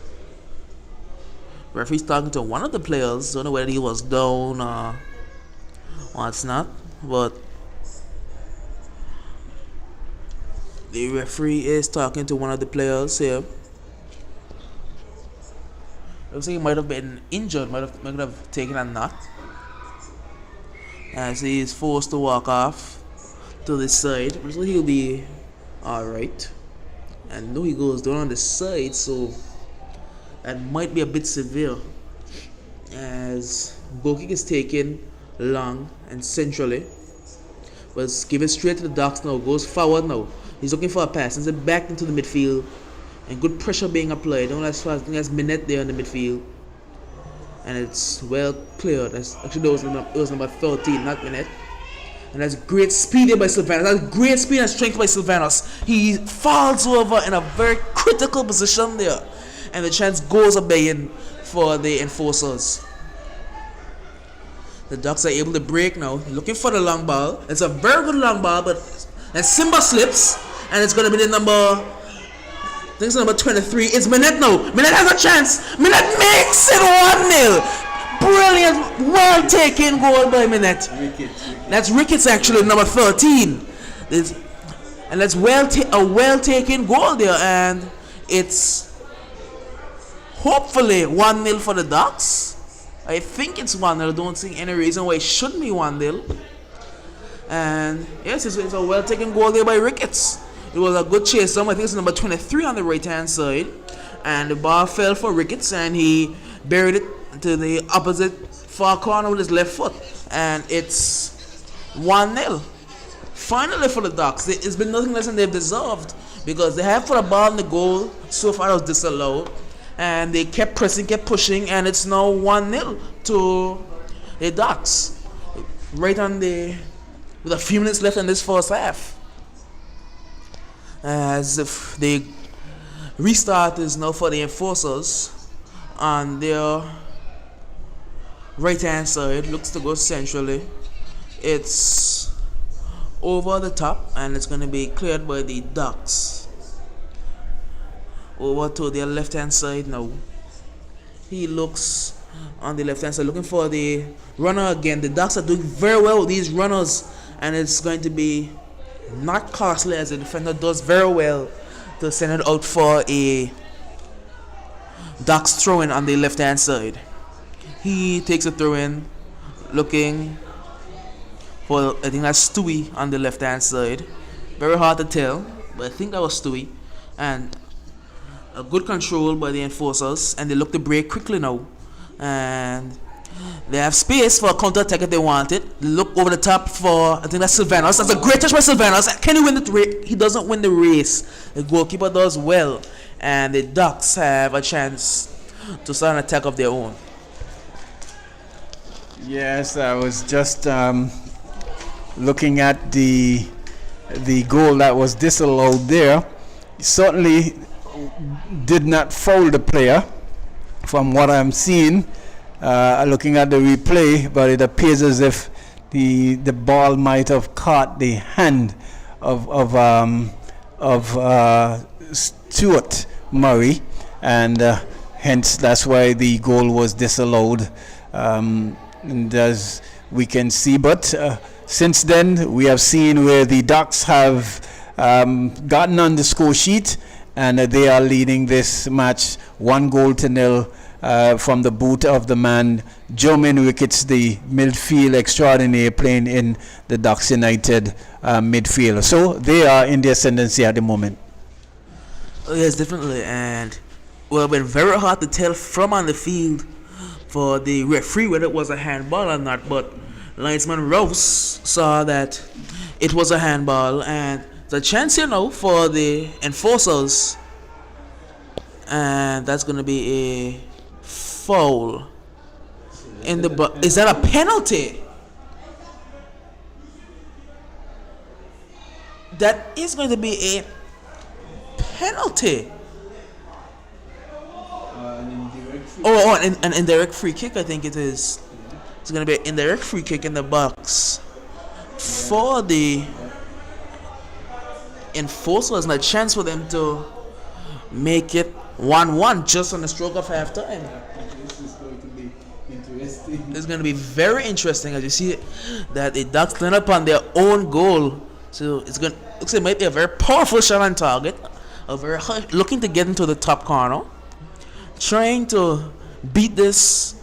referee's talking to one of the players. Don't know whether he was down or it's not, but the referee is talking to one of the players here. Looks like he might have been injured, might have taken a knock, as he is forced to walk off to the side. Looks like he'll be alright. And no, he goes down on the side, so that might be a bit severe, as goal kick is taken long and centrally. But it's given straight to the Ducks now, goes forward now. He's looking for a pass, sends it back into the midfield. And good pressure being applied. Only as far as I think that's Minette there in the midfield, and it's well cleared. Actually, it was number 13, not Minette. And that's great speed there by Sylvanos. That's great speed and strength by Sylvanos. He falls over in a very critical position there, and the chance goes a-baying for the Enforcers. The Ducks are able to break now, looking for the long ball. It's a very good long ball, but and Simba slips, and it's going to be the number. I think it's number 23. It's Minette now. Minette has a chance. Minette makes it 1-0. Brilliant, well taken goal by Minette. That's Ricketts actually, number 13. And that's a well taken goal there, and it's hopefully 1-0 for the Ducks. I think it's 1-0. I don't see any reason why it shouldn't be 1-0. And yes, it's a well taken goal there by Ricketts. It was a good chase. I think it's number 23 on the right hand side, and the ball fell for Ricketts, and he buried it to the opposite far corner with his left foot, and it's 1-0 Finally for the Ducks, it's been nothing less than they've deserved because they have put a ball in the goal. So far it was disallowed, and they kept pressing, kept pushing, and it's now 1-0 to the Ducks. Right on with a few minutes left in this first half. As if the restart is now for the Enforcers on their right hand side. Looks to go centrally. It's over the top and it's going to be cleared by the Ducks. Over to their left hand side now. He looks on the left hand side looking for the runner again. The Ducks are doing very well with these runners, and it's going to be not costly as the defender does very well to send it out for a Ducks throw in on the left hand side. He takes a throw in looking for, I think that's Stewie on the left hand side. Very hard to tell, but I think that was Stewie. And a good control by the Enforcers, and they look to break quickly now. And they have space for a counter attack if they want it. They look over the top for, I think that's Sylvanos. That's a great touch by Sylvanos. Can he win the race? He doesn't win the race. The goalkeeper does well, and the Ducks have a chance to start an attack of their own. Yes, I was just looking at the goal that was disallowed there. Certainly did not foul the player from what I'm seeing, looking at the replay, but it appears as if the ball might have caught the hand of Stuart Murray, and hence that's why the goal was disallowed, and as we can see. But since then we have seen where the Ducks have gotten on the score sheet, and they are leading this match 1-0 from the boot of the man Jermaine Ricketts, the midfield extraordinaire playing in the Ducks United midfield. So they are in the ascendancy at the moment. Oh, yes, definitely, and well, been very hard to tell from on the field for the referee whether it was a handball or not, but linesman Rouse saw that it was a handball, and the chance here now for the Enforcers, and that's going to be a foul in the is that a penalty? That is going to be a penalty. An indirect free kick, I think it is. It's going to be an indirect free kick in the box for the Enforcers, and a chance for them to make it 1-1 just on the stroke of halftime. This is going to be interesting. It's going to be very interesting as you see that the Ducks line up on their own goal. So looks like it might be a very powerful shot on target. Looking to get into the top corner, trying to beat this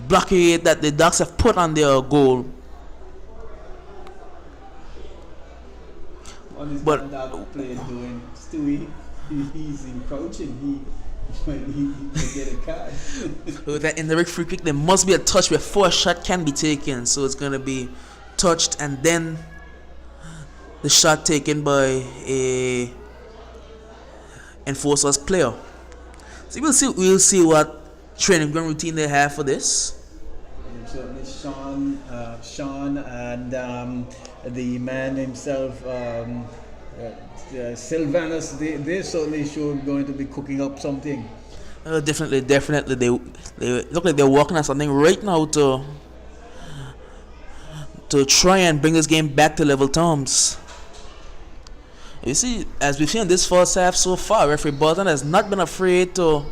blockade that the Ducks have put on their goal. What is But that player doing? Stewie, he's encroaching. He might get a card. With that indirect free kick, there must be a touch before a shot can be taken. So it's going to be touched and then the shot taken by a Enforcers player. So we'll see what training ground routine they have for this. And certainly Sean and the man himself, Sylvanus, they certainly sure going to be cooking up something. Definitely. They look like they're working on something right now to try and bring this game back to level terms. You see, as we've seen in this first half so far, referee Burton has not been afraid to,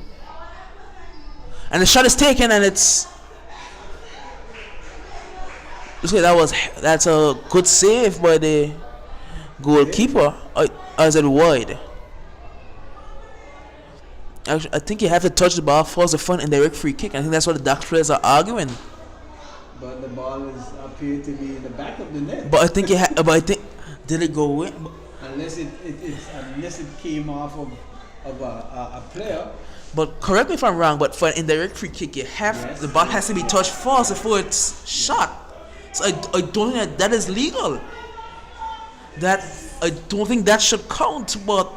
and the shot is taken, and it's. Looks like that's a good save by the goalkeeper. Or is it wide? Actually, I think you have to touch the ball first, the front indirect free kick. I think that's what the Ducks players are arguing. But the ball appeared to be in the back of the net. But I think did it go in? Unless it came off of a player. But correct me if I'm wrong, but for an indirect free kick, the ball has to be touched first before it's shot. So I don't think that is legal. That I don't think that should count, but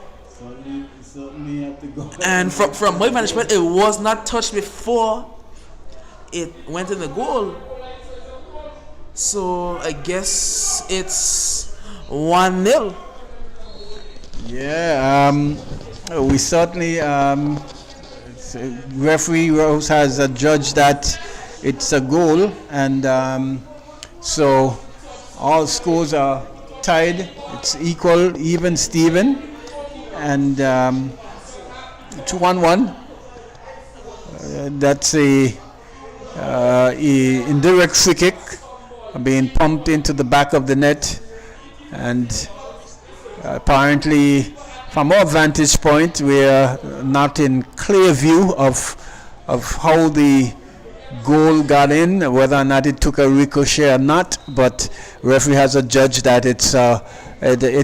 Certainly have to go. and from my vantage point, it was not touched before it went in the goal. So I guess it's 1-0. Yeah, we certainly referee Rose has judged that it's a goal, and so all scores are tied. It's equal, even, Steven, and it's 1-1. That's a indirect free kick being pumped into the back of the net, and apparently from our vantage point we're not in clear view of how the goal got in, whether or not it took a ricochet or not, but referee has adjudged that it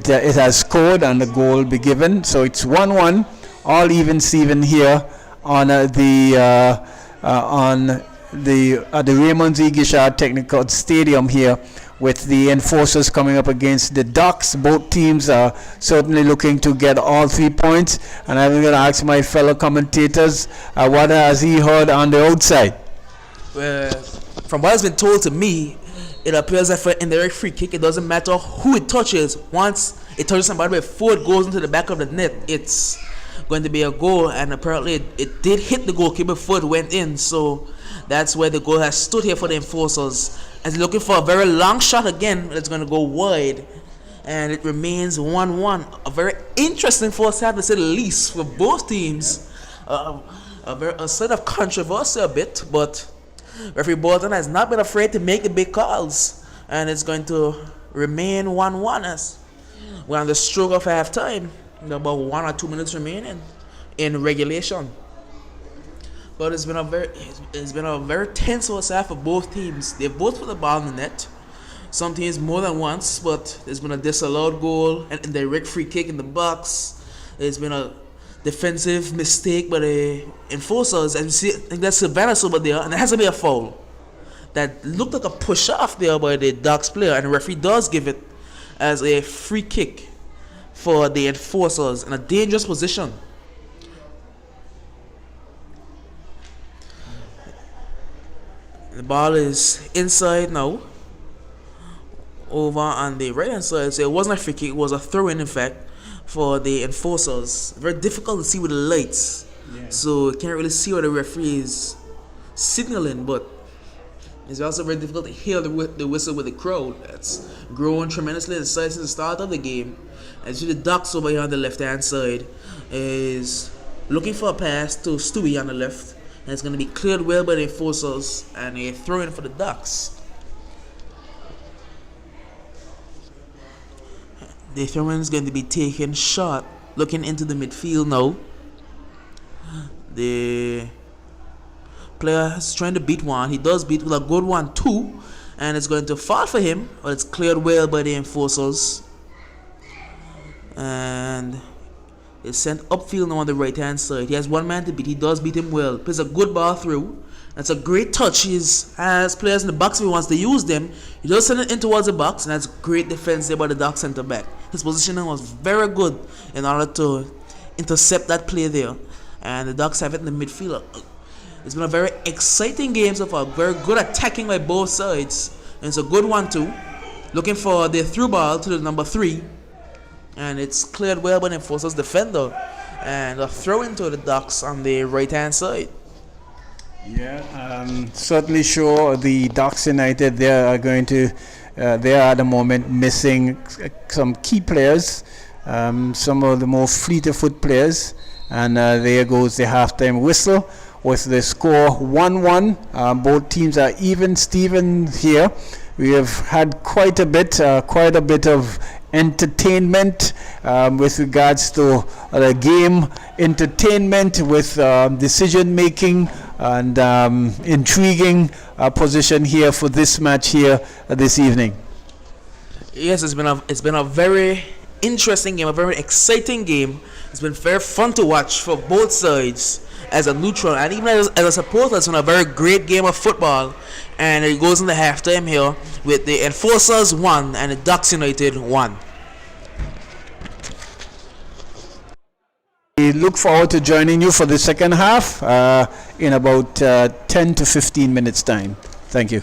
has scored and the goal will be given. So it's 1-1, all even Steven here on the Raymond Z. Gishard Technical Stadium here, with the Enforcers coming up against the Ducks. Both teams are certainly looking to get all 3 points, and I'm going to ask my fellow commentators what has he heard on the outside. From what has been told to me, it appears that for an indirect free kick, it doesn't matter who it touches. Once it touches somebody before it goes into the back of the net, it's going to be a goal, and apparently it did hit the goalkeeper before it went in. So that's where the goal has stood here for the Enforcers. As looking for a very long shot again, it's going to go wide, and it remains 1-1. A very interesting first half, to say the least, for both teams. A sort of controversy a bit, but referee Bolton has not been afraid to make the big calls, and it's going to remain 1-1 as we're on the stroke of halftime. About 1 or 2 minutes remaining in regulation. But it's been a very tense first half for both teams. They've both put the ball in the net. Some teams more than once, but there's been a disallowed goal and indirect free kick in the box. There's been a defensive mistake by the Enforcers, and you see, I think that's Savannah over there, and there has to be a foul that looked like a push off there by the Ducks player, and the referee does give it as a free kick for the Enforcers in a dangerous position. The ball is inside now, over on the right hand side. So it wasn't a free kick, it was a throw-in fact, for the Enforcers. Very difficult to see with the lights, so you can't really see what the referee is signaling, but it's also very difficult to hear the whistle with the crowd that's growing tremendously in size since the start of the game. As you see, the Ducks over here on the left hand side is looking for a pass to Stewie on the left, and it's going to be cleared well by the Enforcers, and a throw in for the Ducks. The throw in is going to be taken short, looking into the midfield now. The player is trying to beat one. He does beat with a good one too, and it's going to fall for him, but it's cleared well by the Enforcers. And it's sent upfield now on the right hand side. He has one man to beat. He does beat him well. Plays a good ball through. That's a great touch. He has players in the box if he wants to use them. He does send it in towards the box, and that's great defense there by the Duck centre back. His positioning was very good in order to intercept that play there. And the Ducks have it in the midfield. It's been a very exciting game so far. Very good attacking by both sides. And it's a good one too. Looking for the through ball to the number 3. And it's cleared well by the Enforcers defender. And a throw into the Ducks on the right hand side. Yeah, certainly sure the Ducks United, they are going to, they are at the moment missing some key players, some of the more fleet-of-foot players. And there goes the halftime whistle with the score 1-1. Both teams are even. Steven here. We have had quite a bit of entertainment with regards to the game, entertainment with decision making and intriguing position here for this match here this evening. Yes, it's been a very interesting game, a very exciting game. It's been very fun to watch for both sides as a neutral, and even as a supporter. It's been a very great game of football, and it goes into halftime here with the Enforcers 1 and the Ducks United 1. we look forward to joining you for the second half in about 10 to 15 minutes time. Thank you.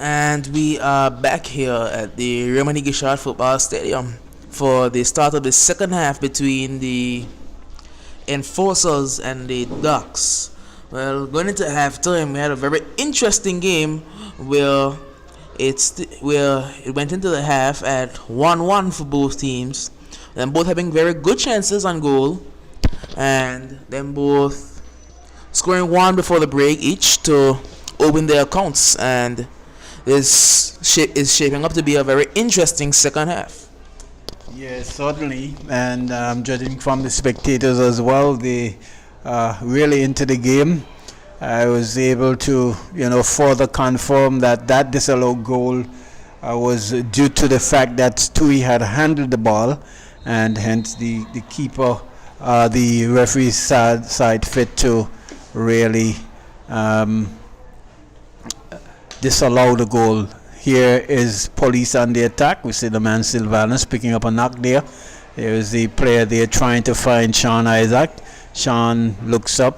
And we are back here at the Remini Gishard Football Stadium for the start of the second half between the Enforcers and the Ducks. Well, going into halftime, we had a very interesting game where it went into the half at 1-1 for both teams, them both having very good chances on goal, and them both scoring one before the break each to open their accounts, and this is shaping up to be a very interesting second half. Yes, certainly. And judging from the spectators as well, they really into the game. I was able to, further confirm that disallowed goal was due to the fact that Stewie had handled the ball, and hence the keeper, the referee's side fit to really disallow the goal. Here is police on the attack. We see the man Sylvanus picking up a knock there. There is the player there trying to find Sean Isaac. Sean looks up,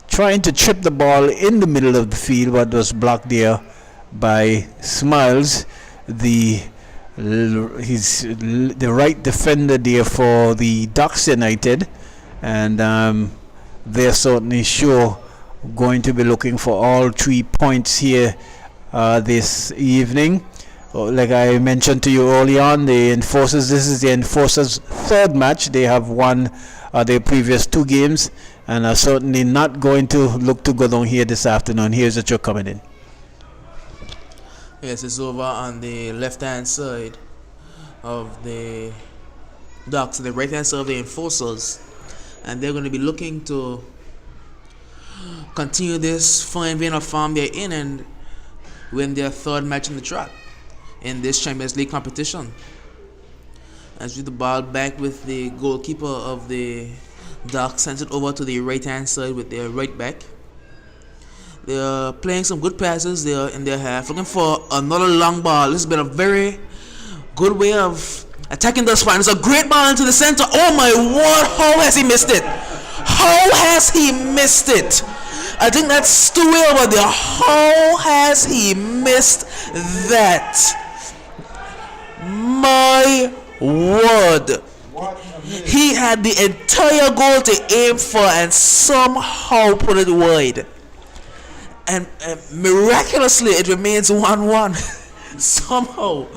trying to chip the ball in the middle of the field, but was blocked there by Smiles, the right defender there for the Ducks United, and they're certainly sure going to be looking for all 3 points here this evening. Like I mentioned to you early on, the Enforcers, this is the Enforcers' third match. They have won their previous 2 games and are certainly not going to look to go down here this afternoon. Here's what you're coming in. Yes, it's over on the left-hand side of the Ducks, the right-hand side of the Enforcers, and they're going to be looking to continue this fine vein of form they're in and win their third match in the track in this Champions League competition. As with the ball back with the goalkeeper of the Ducks, sends it over to the right hand side with their right back. They're playing some good passes there in their half, looking for another long ball. This has been a very good way of attacking thus far. It's a great ball into the center. Oh my word, how has he missed it? How has he missed it? I think that's too way over there. How has he missed that? My word. He had the entire goal to aim for and somehow put it wide. And miraculously it remains 1-1. Somehow.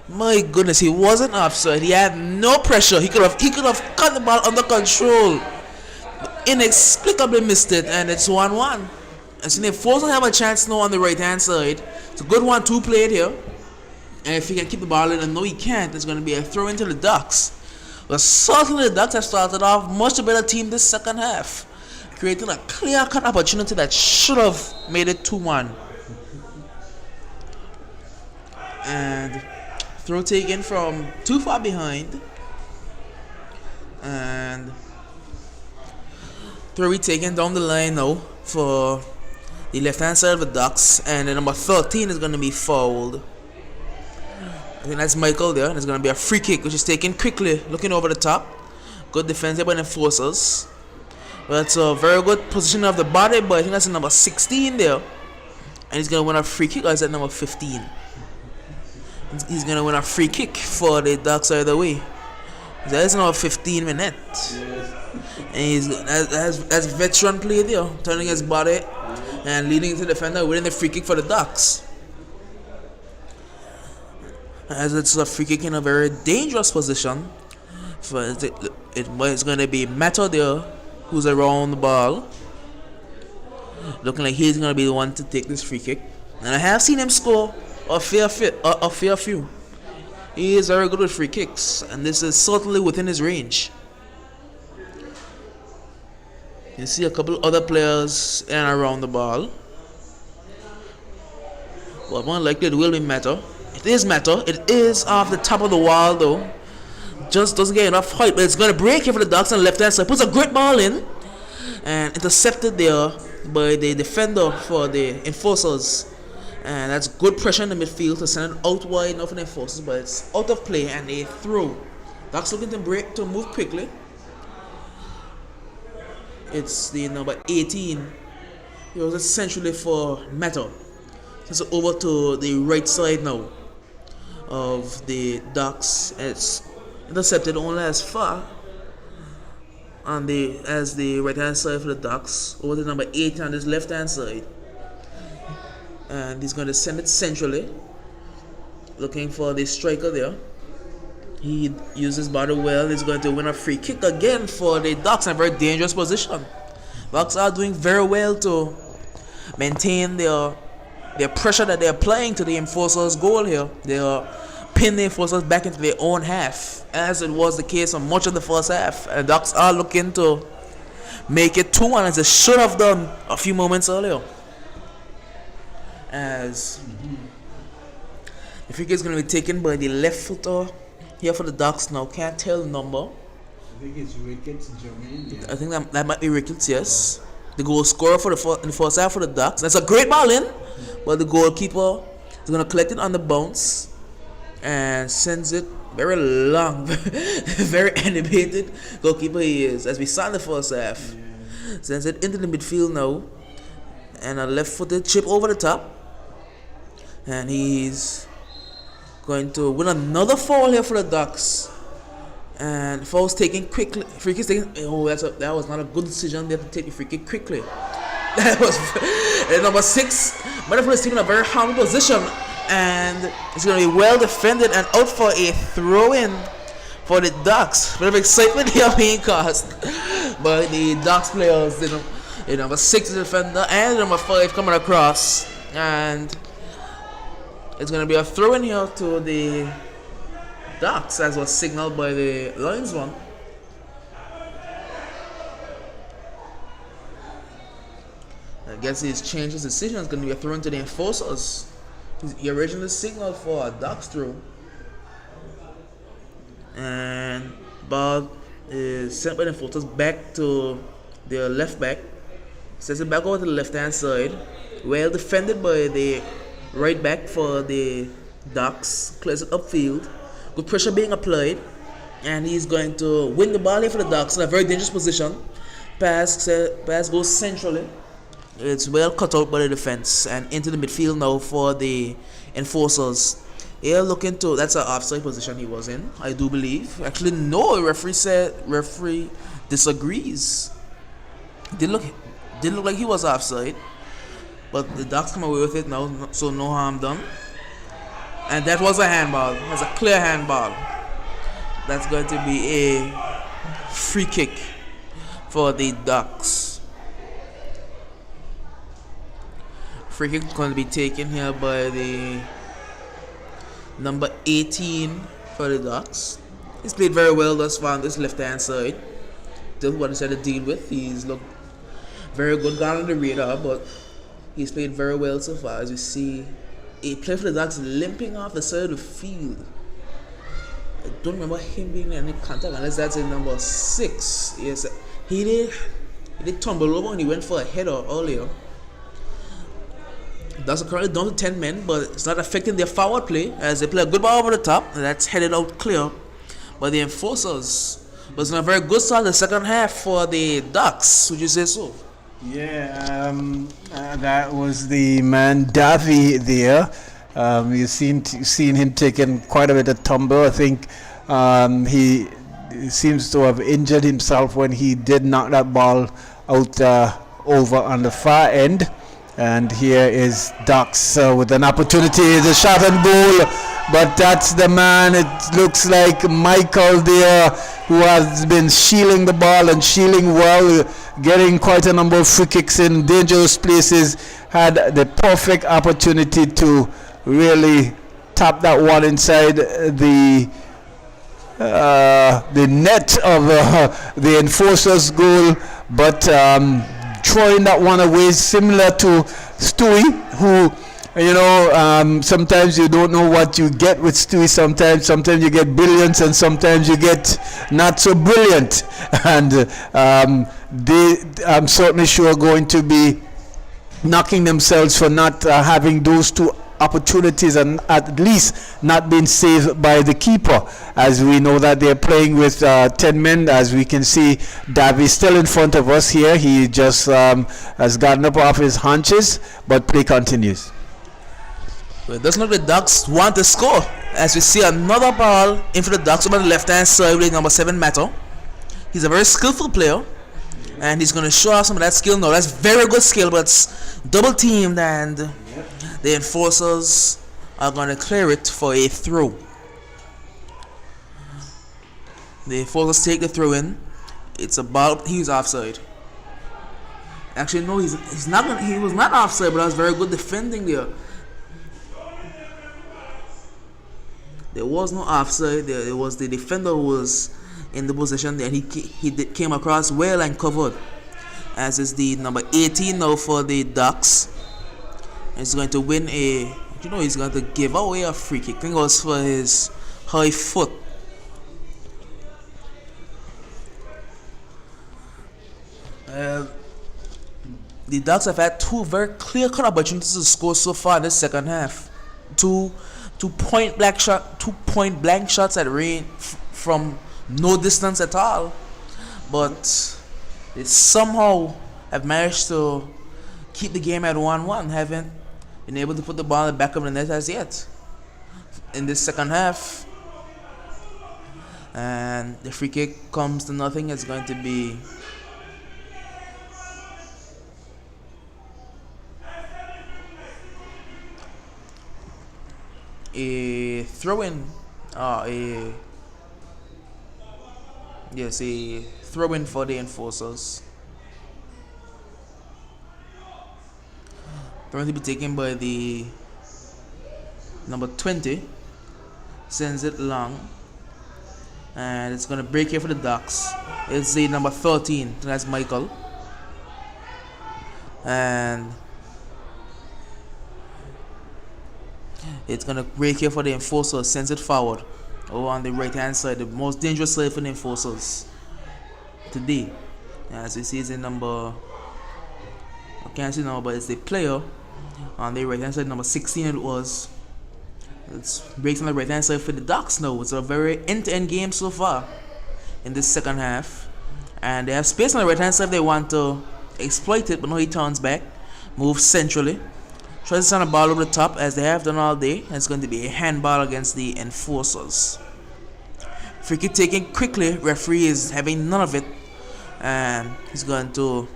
My goodness, he wasn't offside. He had no pressure. He could have cut the ball under control. Inexplicably missed it, and it's 1-1. And so they force have a chance now on the right hand side. It's a good 1-2 played here, and if he can keep the ball in, and no he can't, it's going to be a throw into the Ducks. But certainly the Ducks have started off much better team this second half, creating a clear-cut opportunity that should have made it 2-1. And throw taken from too far behind, and throw taken down the line now for the left hand side of the Ducks, and the number 13 is going to be fouled. I think that's Michael there, and it's going to be a free kick which is taken quickly, looking over the top. Good defense by the Enforcers. But it's a very good position of the body, but I think that's the number 16 there, and he's going to win a free kick. Or is that number 15? He's going to win a free kick for the Ducks either way. That is number 15 minutes. And he's as veteran play there, turning his body and leading into the defender, winning the free kick for the Ducks. As it's a free kick in a very dangerous position. It's going to be Mato there, who's around the ball, looking like he's going to be the one to take this free kick. And I have seen him score a fair few. He is very good with free kicks, and this is certainly within his range. You see a couple other players in and around the ball. But more likely it will be Meta. It is Meta. It is off the top of the wall though. Just doesn't get enough height, but it's going to break here for the Ducks on the left hand side. Puts a great ball in and intercepted there by the defender for the Enforcers. And that's good pressure in the midfield to send it out wide now for the Enforcers, but it's out of play and a throw. Ducks looking to move quickly. It's the number 18. It was essentially for Metal. So over to the right side now of the Ducks. It's intercepted only as far on the right hand side for the Ducks. Over to number 8 on his left hand side. And he's going to send it centrally, looking for the striker there. He uses body well. He's going to win a free kick again for the Ducks in a very dangerous position. Ducks are doing very well to maintain their pressure that they're applying to the enforcers' goal here. They are pinning the enforcers back into their own half, as it was the case for much of the first half. And Ducks are looking to make it 2-1 as they should have done a few moments earlier. As the free kick is going to be taken by the left footer here for the Ducks now. Can't tell the number. I think it's Ricketts, Jermaine. Yeah. I think that might be Ricketts, yes. The goal scorer in the first half for the Ducks. That's a great ball in, but the goalkeeper is going to collect it on the bounce and sends it very long, very animated goalkeeper he is, as we saw in the first half. Yeah. Sends it into the midfield now, and a left-footed chip over the top, and he's going to win another foul here for the Ducks. And foul's taken quickly. Free kick's taken. Oh, that was not a good decision. They have to take the free kick quickly. That was number 6. Metaphor is taking a very harmful position, and it's going to be well defended and out for a throw-in for the Ducks. Bit of excitement here being caused by the Ducks players. Number 6 is the defender and number 5 coming across, and it's going to be a throw-in here to the Ducks, as was signaled by the linesman. I guess he's changed his decision. It's going to be a throw-in to the enforcers. He originally signaled for a Ducks throw, and ball is sent by the enforcers back to the left back. Sends it back over to the left-hand side. Well defended by the right back for the Ducks. Clears it upfield. Good pressure being applied, and he's going to win the ball here for the Ducks in a very dangerous position. Pass goes centrally. It's well cut out by the defense and into the midfield now for the enforcers. They're looking to, that's an offside position he was in, I do believe. Actually, no, referee disagrees. Didn't look like he was offside, but the Ducks come away with it now, so no harm done. And that was a handball. It was a clear handball. That's going to be a free kick for the Ducks. Free kick is going to be taken here by the number 18 for the Ducks. He's played very well thus far on this left-hand side. Still what he's had to deal with. He's looked very good, gone on the radar, but he's played very well so far, as you see. A player for the Ducks limping off the side of the field. I don't remember him being in any contact unless that's in number 6. Yes, he did tumble over and he went for a header earlier. Ducks are currently down to 10 men, but it's not affecting their forward play as they play a good ball over the top, and that's headed out clear by the enforcers. But it's not a very good start in the second half for the Ducks. Would you say so? Yeah, that was the man Davy there. You've seen him taking quite a bit of tumble. I think he seems to have injured himself when he did knock that ball out over on the far end. And here is Ducks with an opportunity. The shot and goal, but that's the man. It looks like Michael there, who has been shielding the ball and shielding well, getting quite a number of free kicks in dangerous places. Had the perfect opportunity to really tap that one inside the net of the enforcer's goal, but throwing that one away, similar to Stewie, who, sometimes you don't know what you get with Stewie. Sometimes you get brilliance, and sometimes you get not so brilliant. And I'm certainly sure, going to be knocking themselves for not having those two opportunities and at least not being saved by the keeper, as we know that they're playing with 10 men. As we can see, Davy still in front of us here. He just has gotten up off his haunches, but play continues. But it doesn't look like the Ducks want to score. As we see another ball in for the Ducks over the left hand side with number 7 Mato. He's a very skillful player, and he's going to show off some of that skill now. That's very good skill, but it's double teamed, and the enforcers are going to clear it for a throw. The enforcers take the throw in. It's a ball. He's offside. Actually, no, he's not. He was not offside, but that was very good defending there. There was no offside. There was the defender who was in the position there. He came across well and covered. As is the number 18 now for the Ducks. He's going to win a. He's going to give away a free kick. I think it was for his high foot. The Ducks have had 2 very clear-cut opportunities to score so far in this second half. Two point blank shots at range from no distance at all, but they somehow have managed to keep the game at 1-1. Haven't been able to put the ball in the back of the net as yet in this second half. And the free kick comes to nothing. It's going to be a throw-in, a throw-in for the enforcers. Going to be taken by the number 20. Sends it long, and it's going to break here for the Ducks. It's the number 13. That's Michael, and it's going to break here for the enforcers. Sends it forward over on the right hand side, the most dangerous side for the enforcers today. As you see, it's a number, I can't see the number, but it's the player on the right hand side, number 16 it was. It breaks on the right hand side for the Ducks now. It's a very end-to-end game so far in this second half, and they have space on the right hand side if they want to exploit it, but no, he turns back, moves centrally, tries to send a ball over the top as they have done all day, and it's going to be a handball against the enforcers. Free kick taken quickly. Referee is having none of it, and he's going to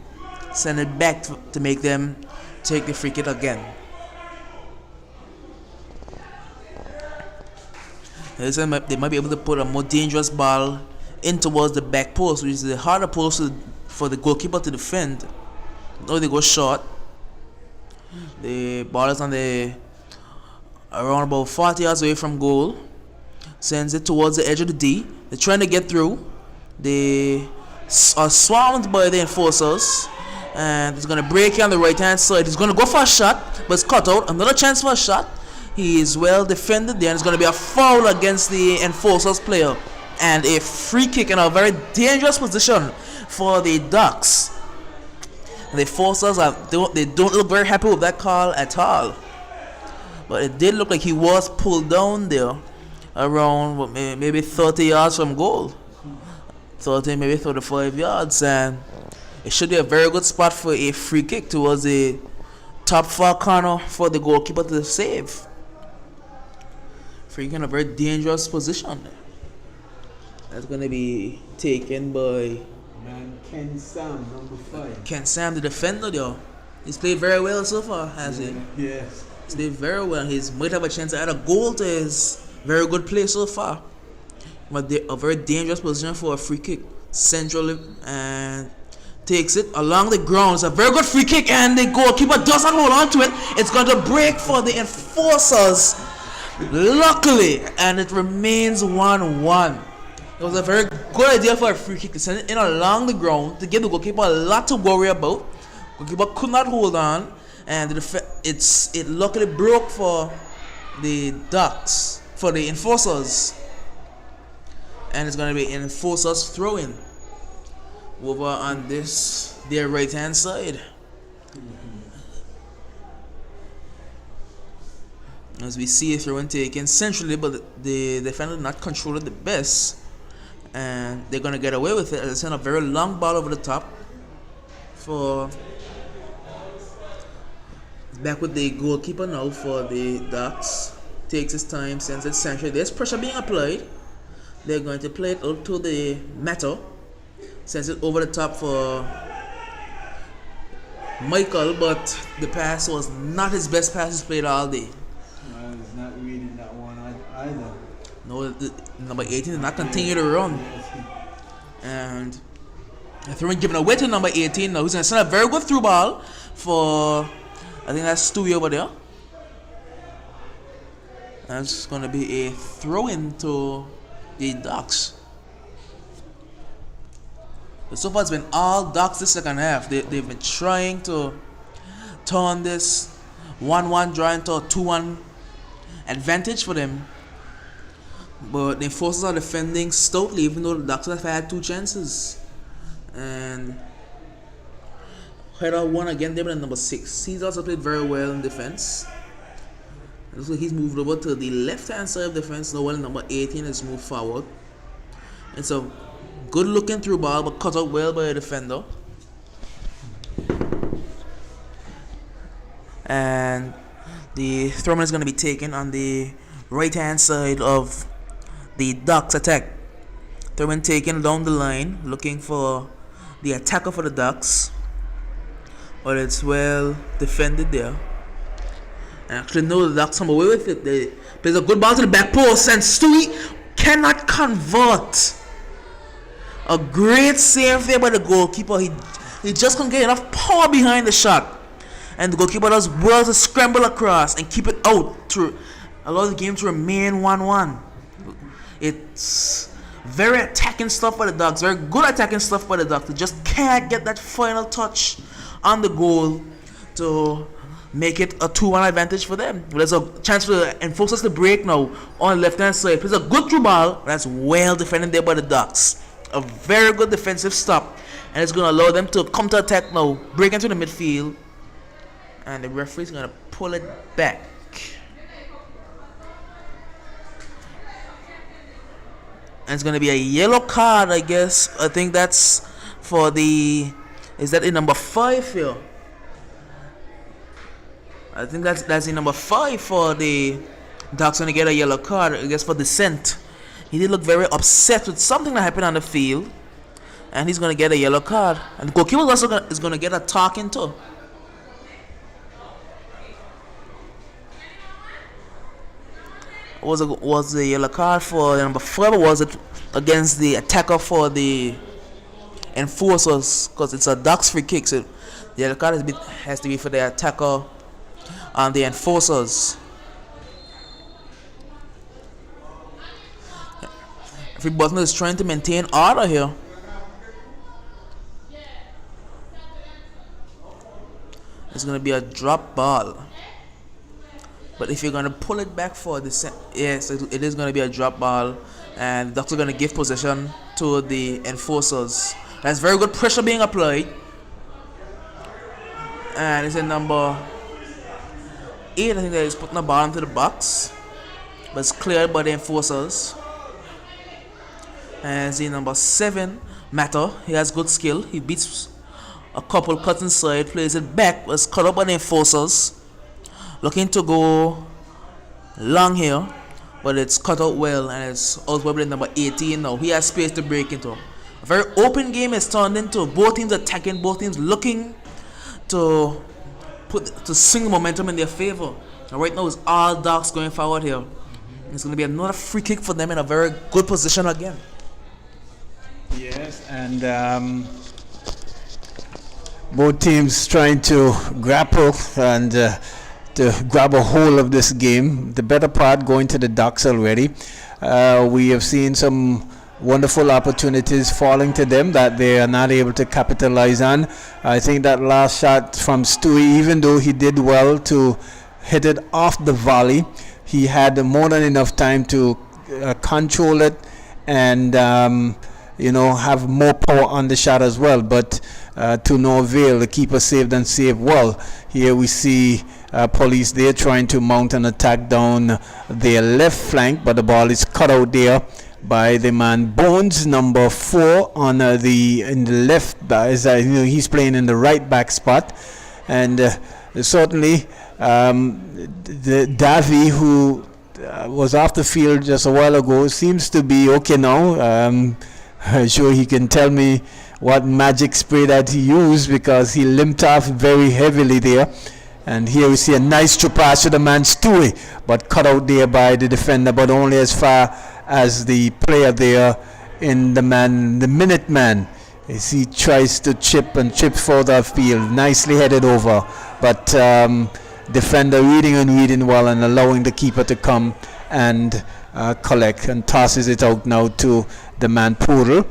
send it back to make them take the free kick again. They might be able to put a more dangerous ball in towards the back post, which is the harder post for the goalkeeper to defend. No, they go short. The ball is around about 40 yards away from goal. Sends it towards the edge of the D. They're trying to get through. They are swarmed by the enforcers, and it's going to break here on the right hand side. He's going to go for a shot, but it's cut out. Another chance for a shot. He is well defended there, and it's going to be a foul against the enforcers player, and a free kick in a very dangerous position for the Ducks. The enforcers they don't look very happy with that call at all, but it did look like he was pulled down there around maybe 30 yards from goal, 30, maybe 35 yards, and it should be a very good spot for a free kick towards the top far corner for the goalkeeper to save. Free kick in a very dangerous position. That's going to be taken by Ken Sam, number 5. Ken Sam, the defender there. He's played very well so far, has he? Yes. He's played very well. He might have a chance to add a goal to his very good play so far. But a very dangerous position for a free kick. Centrally, and takes it along the ground. It's a very good free kick, and the goalkeeper doesn't hold on to it. It's going to break for the enforcers, luckily, and it remains 1-1. It was a very good idea for a free kick to send it in along the ground to give the goalkeeper a lot to worry about. Goalkeeper could not hold on, and it luckily broke for the Ducks, for the enforcers, and it's going to be an enforcers throw-in over on their right hand side. As we see a throw-in taken centrally, but the defender not control it the best, and they're gonna get away with it. They send a very long ball over the top for Back with the goalkeeper now for the Ducks. Takes his time, sends it centrally. There's pressure being applied. They're going to play it up to the Metal. Sends it over the top for Michael, but the pass was not his best pass he's played all day. I was not reading that one either. No, number 18 did not continue to run. And the throw given away to number 18 now. He's going to send a very good through ball for, I think that's Stewie over there. That's going to be a throw in to the Ducks. But so far it's been all Ducks this second half. They've been trying to turn this 1-1 draw into a 2-1 advantage for them. But the Enforcers are defending stoutly, even though the Ducks have had 2 chances. And Header won again there with number 6. He's also played very well in defense. It looks like he's moved over to the left-hand side of defense now, while number 18 has moved forward. It's a good looking through ball, but cut out well by a defender. And the throw is going to be taken on the right-hand side of the Ducks attack. Throw taken down the line, looking for the attacker for the Ducks. But it's well defended there. And actually, no, the Ducks come away with it. They plays a good ball to the back post, and Stewie cannot convert. A great save there by the goalkeeper. He just couldn't get enough power behind the shot. And the goalkeeper does well to scramble across and keep it out to allow the game to remain 1-1. It's very attacking stuff by the Ducks. Very good attacking stuff by the Ducks. They just can't get that final touch on the goal to make it a 2-1 advantage for them. There's a chance for the Enforcers to break now on the left-hand side. Plays a good through ball. That's well defended there by the Ducks. A very good defensive stop. And it's going to allow them to come to attack now. Break into the midfield. And the referee's going to pull it back. And it's going to be a yellow card, I guess. I think that's for the... Is that in number 5 here? I think that's in number 5 for the Ducks going to get a yellow card, I guess, for dissent. He did look very upset with something that happened on the field. And he's going to get a yellow card. And the goalkeeper also is going to get a talking to. Was the yellow card for number 5, or was it against the attacker for the Enforcers? Because it's a Ducks free kick, so the yellow card has to be for the attacker and the Enforcers. Every button is trying to maintain order here. It's going to be a drop ball. But if you're going to pull it back for the... Yes, it is going to be a drop ball. And the Ducks are going to give possession to the Enforcers. There's very good pressure being applied. And it's in number 8, I think, that is putting the ball into the box. But it's cleared by the Enforcers. And it's in number 7, Matter. He has good skill. He beats a couple cuts inside, plays it back. Was cut up by the Enforcers. Looking to go long here, but it's cut out well, and it's out with number 18 now. He has space to break into. A very open game is turned into. Both teams attacking, both teams looking to swing momentum in their favor. And right now it's all Ducks going forward here. It's going to be another free kick for them in a very good position again. Yes, and both teams trying to grapple and to grab a hold of this game. The better part going to the Ducks already. We have seen some wonderful opportunities falling to them that they are not able to capitalize on. I think that last shot from Stewie, even though he did well to hit it off the volley, he had more than enough time to control it and have more power on the shot as well, but to no avail. The keeper saved and saved well. Here we see police there trying to mount an attack down their left flank, but the ball is cut out there by the man Bones, number 4 on in the left. He's playing in the right back spot, and certainly The Davy, who was off the field just a while ago, seems to be okay now. I'm sure he can tell me what magic spray that he used, because he limped off very heavily there. And here we see a nice through pass to the man Stewie, but cut out there by the defender, but only as far as the player there in the minute man. As he tries to chip further field, nicely headed over, but defender reading well and allowing the keeper to come and collect, and tosses it out now to the man Poodle.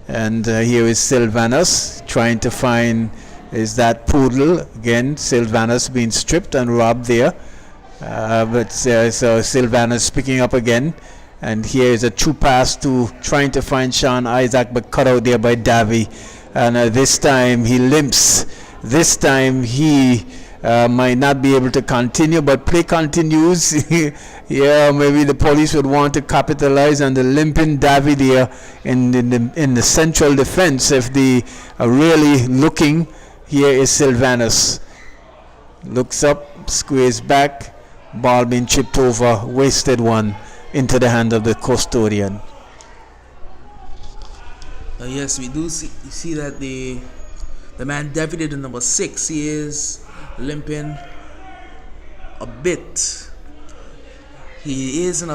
And here is Sylvanus trying to find, is that Poodle again? Sylvanus being stripped and robbed there, so Sylvanus picking up again. And here is a true pass to trying to find Sean Isaac, but cut out there by Davy. And this time he limps. This time he might not be able to continue, but play continues. Yeah, maybe the police would want to capitalize on the limping Davy there in the central defense. If they are really looking, here is Sylvanus. Looks up, squares back, ball being chipped over, wasted one into the hand of the custodian. Yes, we do see that the man David, the number 6, he is limping a bit. He is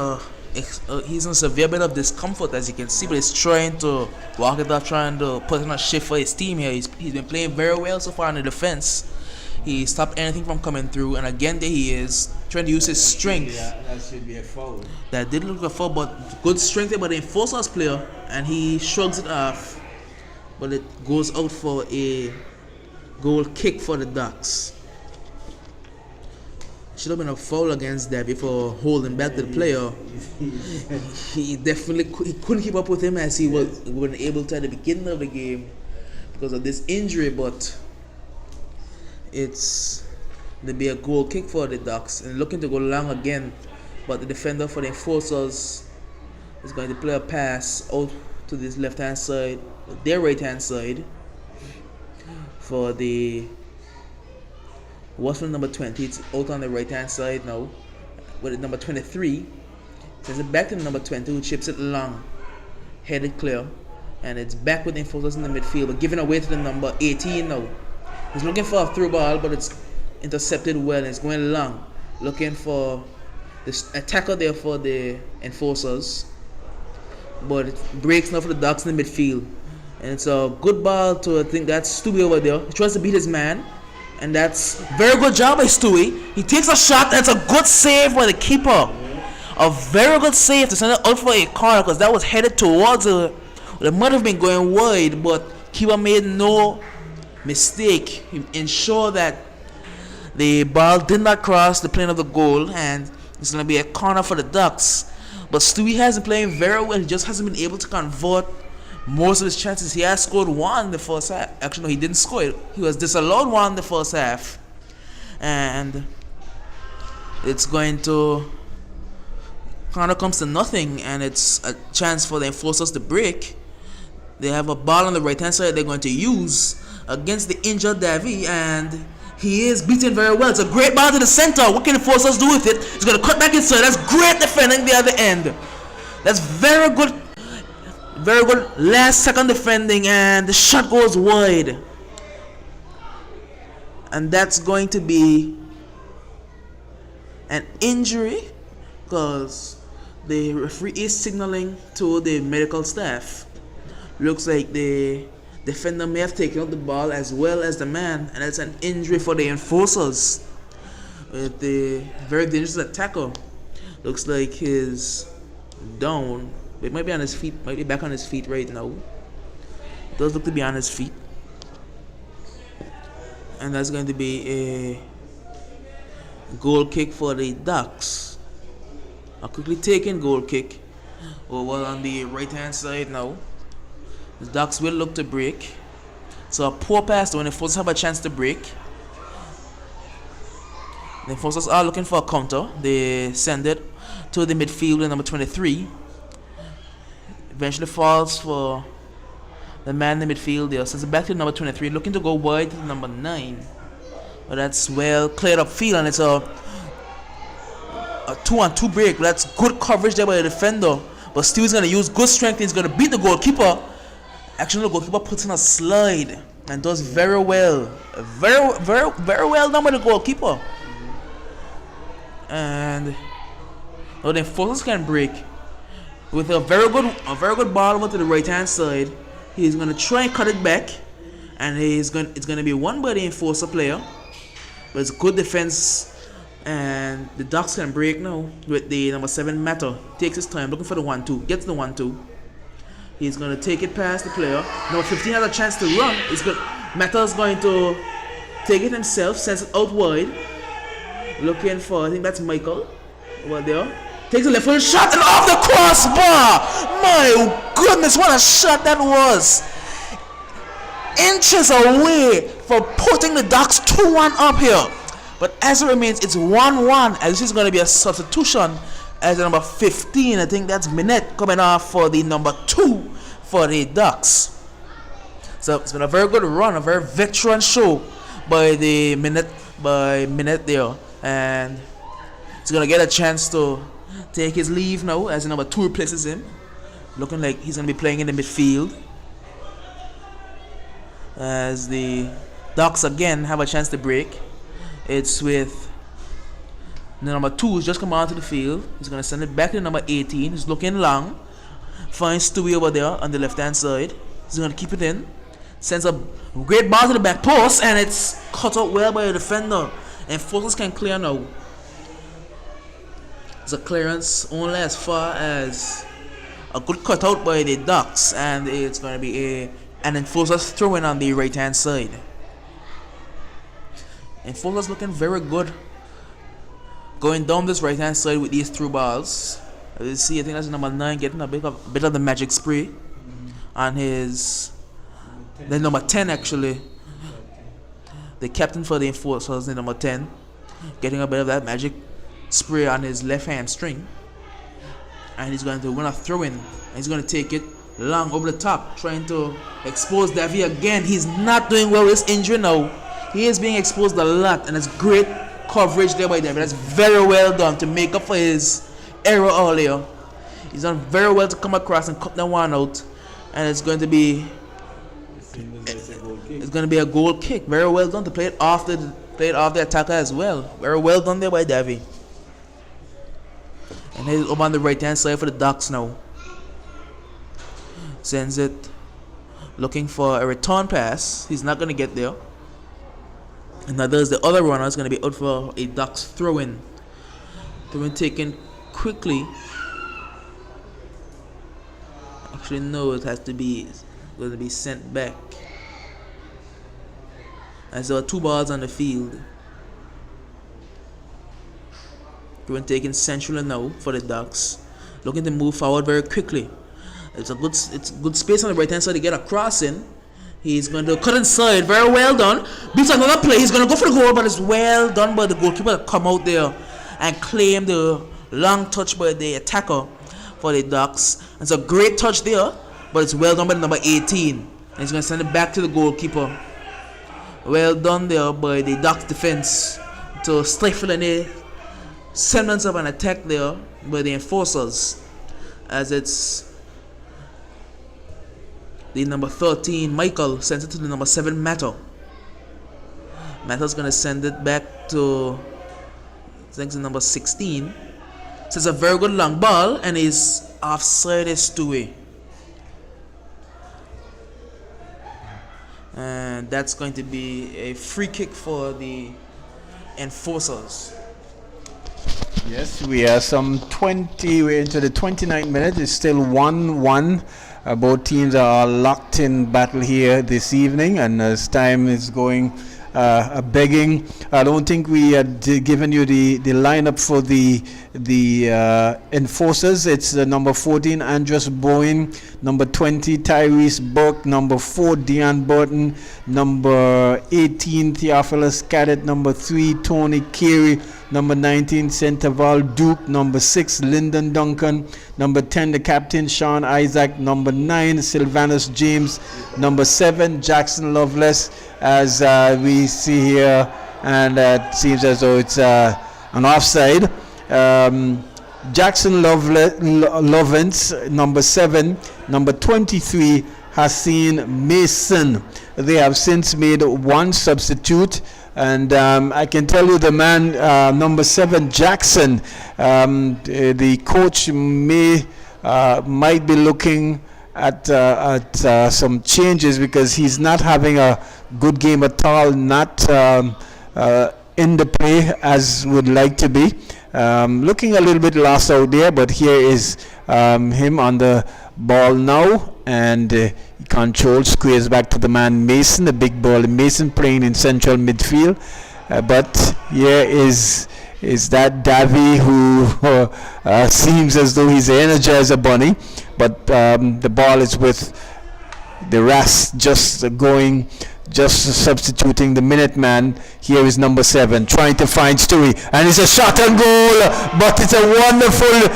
he's in a severe bit of discomfort, as you can see, but he's trying to walk it up, trying to put in a shift for his team here. He's been playing very well so far in the defense. He stopped anything from coming through, and again there he is trying to use his strength. That should be a foul. That did look like a foul, but good strength there by the enforcer's player, and he shrugs it off, but it goes out for a goal kick for the Ducks. Should have been a foul against Davy for holding back the player. He couldn't keep up with him as he wasn't able to at the beginning of the game because of this injury, but it's to be a goal kick for the Ducks and looking to go long again, but the defender for the Enforcers is going to play a pass out to this left hand side, their right hand side, for the Watford number 20. It's out on the right hand side now with the number 23. Sends it back to the number 20, who chips it long, headed clear, and it's back with the Enforcers in the midfield, but giving away to the number 18 now. He's looking for a through ball, but it's intercepted well, and it's going long, looking for the attacker there for the Enforcers, but it breaks now for the Ducks in the midfield, and it's a good ball to, I think that's Stewie over there. He tries to beat his man, and that's very good job by Stewie. He takes a shot, and it's a good save by the keeper. A very good save to send it out for a corner, because that was headed towards it might have been going wide, but keeper made no mistake. He ensured that the ball did not cross the plane of the goal, and it's going to be a corner for the Ducks. But Stewie hasn't playing very well. He just hasn't been able to convert most of his chances. He has scored one in the first half. Actually, no, he didn't score it. He was disallowed one in the first half, and it's going to corner comes to nothing, and it's a chance for the Enforcers to break. They have a ball on the right hand side they're going to use against the injured Davy, and he is beaten very well. It's a great ball to the center. What can the Enforcers do with it? He's going to cut back inside. That's great defending there at the end. That's very good last second defending, and the shot goes wide. And that's going to be an injury, because the referee is signaling to the medical staff. Looks like the defender may have taken out the ball as well as the man, and that's an injury for the Enforcers. With the very dangerous attacker, looks like he's down. But might be on his feet. Might be back on his feet right now. Does look to be on his feet, and that's going to be a goal kick for the Ducks. A quickly taken goal kick over on the right hand side now. The Ducks will look to break. So a poor pass when the Enforcers have a chance to break. The Enforcers are looking for a counter. They send it to the midfield with number 23. Eventually falls for the man in the midfield there. Sends it back to number 23, looking to go wide to number 9. But that's well cleared up field, and it's a 2-on-2 break. That's good coverage there by the defender. But still, he's going to use good strength. He's going to beat the goalkeeper. Actually, the goalkeeper puts in a slide and does very well. Very well done by the goalkeeper. And now the enforcers can break with a very good ball over to the right hand side. He's going to try and cut it back, and it's going to be won by the enforcer player. But it's good defense. And the Ducks can break now with the number 7 Matter. Takes his time, looking for the 1-2. Gets the 1-2. He's going to take it past the player. Number 15 has a chance to run. Matter's going to take it himself, sends it out wide. Looking for, I think that's Michael over there. Takes a left foot shot and off the crossbar. My goodness, what a shot that was. Inches away for putting the Ducks 2-1 up here. But as it remains, it's 1-1, as this is going to be a substitution as the number 15. I think that's Minette coming off for the number 2 for the Ducks. So it's been a very good run, a very veteran show by Minette there. And he's going to get a chance to take his leave now as the number 2 replaces him. Looking like he's going to be playing in the midfield. As the Ducks again have a chance to break. It's with the number 2 who's just come onto the field. He's going to send it back to the number 18. He's looking long. Finds Stewie over there on the left hand side. He's going to keep it in. Sends a great ball to the back post, and it's cut out well by the defender. Enforcers can clear now. It's a clearance only as far as a good cutout by the Ducks, and it's going to be an enforcer's throw in on the right hand side. Enforcers looking very good going down this right hand side with these through balls. As you see, I think that's number 9 getting a bit of the magic spray on his. Then number 10 actually, the captain for the enforcers, the number 10, getting a bit of that magic spray on his left hand string, and he's going to win a throw in. He's going to take it long over the top, trying to expose Davy again. He's not doing well with his injury now. He is being exposed a lot, and it's great coverage there by Davy. That's very well done to make up for his error earlier. He's done very well to come across and cut that one out, and it's going to be a goal kick. Very well done to play it off the attacker as well. Very well done there by Davy. And he's over on the right hand side for the Ducks now. Sends it, looking for a return pass. He's not going to get there. And now there's the other runner is going to be out for a Ducks throw-in. Throw-in taken quickly. Actually, no, it has to be going to be sent back. As there are 2 balls on the field. Throw-in taken centrally now for the Ducks. Looking to move forward very quickly. It's good space on the right hand side to get a cross in. He's going to cut inside. Very well done. Beats another play. He's going to go for the goal, but it's well done by the goalkeeper to come out there and claim the long touch by the attacker for the Ducks. It's a great touch there, but it's well done by the number 18. And he's going to send it back to the goalkeeper. Well done there by the Ducks defense to stifle any semblance of an attack there by the enforcers. As it's the number 13, Michael, sends it to the number 7, Matter. Matter's going to send it back to, I think it's the number 16. So it's a very good long ball, and his offside is Stewie. And that's going to be a free kick for the enforcers. Yes, we are we're into the 29th minute. It's still 1-1. Both teams are locked in battle here this evening, and as time is going begging, I don't think we had given you the lineup for the enforcers. It's number 14, Andres Bowen, number 20, Tyrese Burke, number 4, Deon Burton, number 18, Theophilus Cadet, number 3, Tony Carey, number 19, Centerval Duke, number 6, Lyndon Duncan, number 10, the captain, Sean Isaac, number 9, Sylvanus James, number 7, Jackson Loveless. As we see here, and it seems as though it's an offside. Jackson Lovins, number 7, number 23, Hassan Mason. They have since made one substitute, and I can tell you the man, number 7, Jackson, the coach might be looking at some changes, because he's not having a good game at all, not in the play as would like to be. Looking a little bit lost out there, but here is him on the ball now, and he controls, squares back to the man Mason, the big ball. Mason playing in central midfield, but here is that Davy, who seems as though he's an Energizer bunny, but the ball is with the Ras, just substituting the Minuteman. Here is number 7 trying to find Stewie, and it's a shot and goal, but it's a wonderful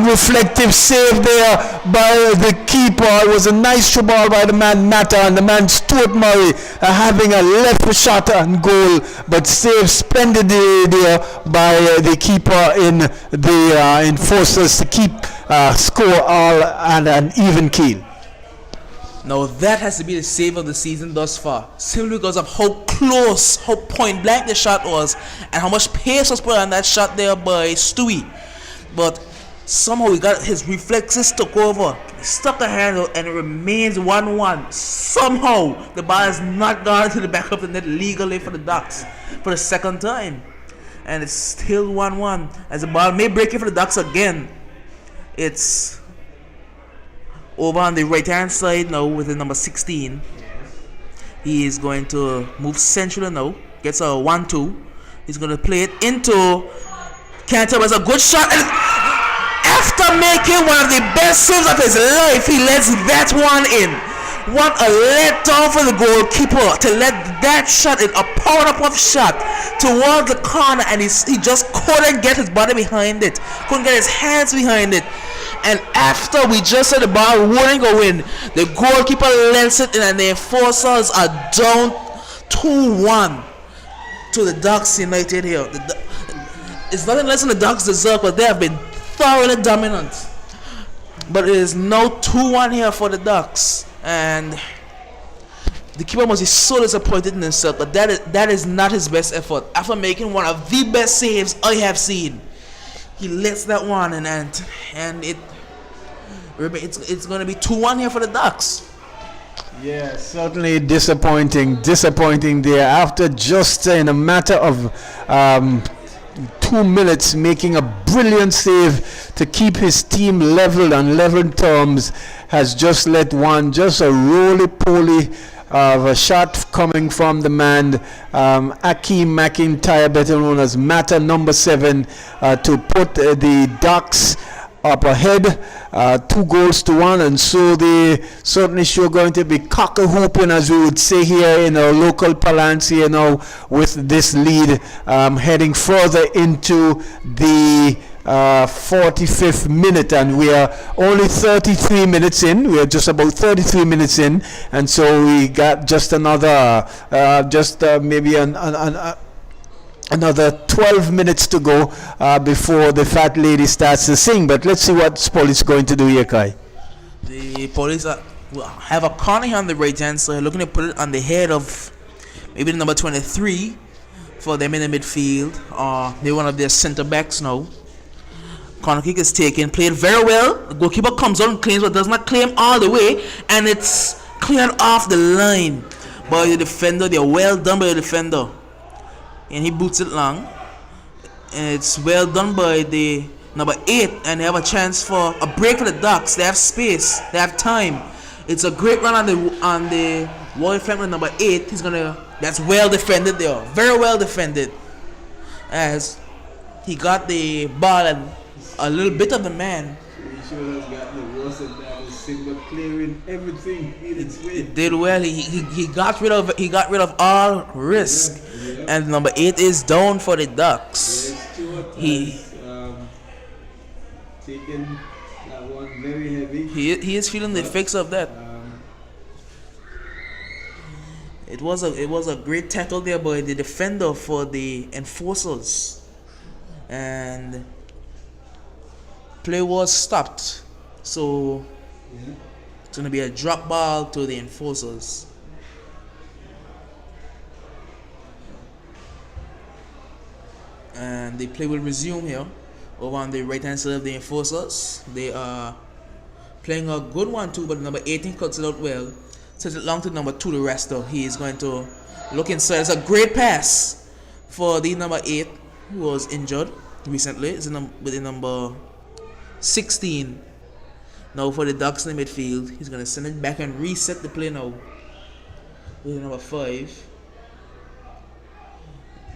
reflective save there by the keeper. It was a nice through ball by the man Mata, and the man Stuart Murray having a left shot and goal, but saved splendidly there by the keeper in the enforcers to keep score all at an even keel. Now that has to be the save of the season thus far, simply because of how close, how point blank the shot was, and how much pace was put on that shot there by Stewie. But somehow he got his reflexes took over, stuck a handle, and it remains 1-1. Somehow the ball has not gone to the back of the net legally for the Ducks for the second time, and it's still 1-1. As the ball may break it for the Ducks again, it's over on the right hand side now with the number 16. He is going to move centrally now. Gets a 1-2. He's going to play it into Cantor. It's a good shot. And after making one of the best saves of his life, he lets that one in. What a letdown for the goalkeeper to let that shot in, a powered up shot towards the corner, and he just couldn't get his body behind it, couldn't get his hands behind it. And after we just said the ball wouldn't go in, the goalkeeper lets it in, and the enforcers are down 2-1 to the Ducks United here. It's nothing less than the Ducks deserve, but they have been thoroughly dominant. But it is now 2-1 here for the Ducks, and the keeper must be so disappointed in himself, but that is not his best effort. After making one of the best saves I have seen, he lets that one in, and it's going to be 2-1 here for the Ducks. Yeah, certainly disappointing there. After just in a matter of 2 minutes making a brilliant save to keep his team level on level terms, has just let one, just a roly-poly of a shot coming from the man Akeem McIntyre, better known as Mata, number 7, to put the Ducks up ahead 2-1, and so they certainly sure going to be cock-a-hooping, as we would say here in our local parlance here now, with this lead heading further into the 45th minute, and we are only 33 minutes in. We are just about 33 minutes in, and so we got just another maybe another 12 minutes to go before the fat lady starts to sing. But let's see what police is going to do here, Kai. The police have a corner here on the right hand side, looking to put it on the head of maybe the number 23 for them in the midfield. They're one of their center backs now. Corner kick is taken, played very well. The goalkeeper comes on and claims, but does not claim all the way, and it's cleared off the line by the defender. They're well done by the defender, and he boots it long, and it's well done by the number 8, and they have a chance for a break for the Ducks. They have space, they have time. It's a great run on the wide flank with number 8. That's well defended there, very well defended, as he got the ball and a little bit of the man. He sure has got the worst of that, but clearing everything in its way. He did well. He got rid of all risk, and number 8 is down for the Ducks. He taken that one very heavy. He is feeling the effects of that. It was a great tackle there by the defender for the enforcers, and play was stopped. So it's gonna be a drop ball to the enforcers. And the play will resume here over on the right hand side of the enforcers. They are playing a good one too, but number 18 cuts it out well. Sets it long to number 2, the wrestler. He is going to look inside. It's a great pass for the number 8 who was injured recently. It's with the number 16. Now for the Ducks in the midfield. He's going to send it back and reset the play now with the number 5.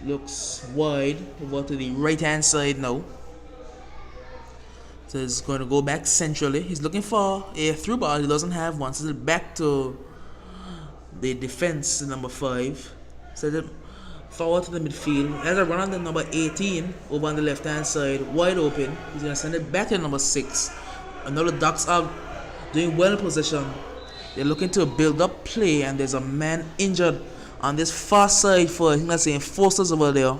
Looks wide over to the right hand side now. So he's going to go back centrally. He's looking for a through ball. He doesn't have one. So back to the defense, number 5. So then forward to the midfield. As a run on the number 18 over on the left hand side, wide open. He's going to send it back to number 6. Another Ducks are doing well in possession. They're looking to build up play, and there's a man injured on this far side for, I think that's the enforcers over there.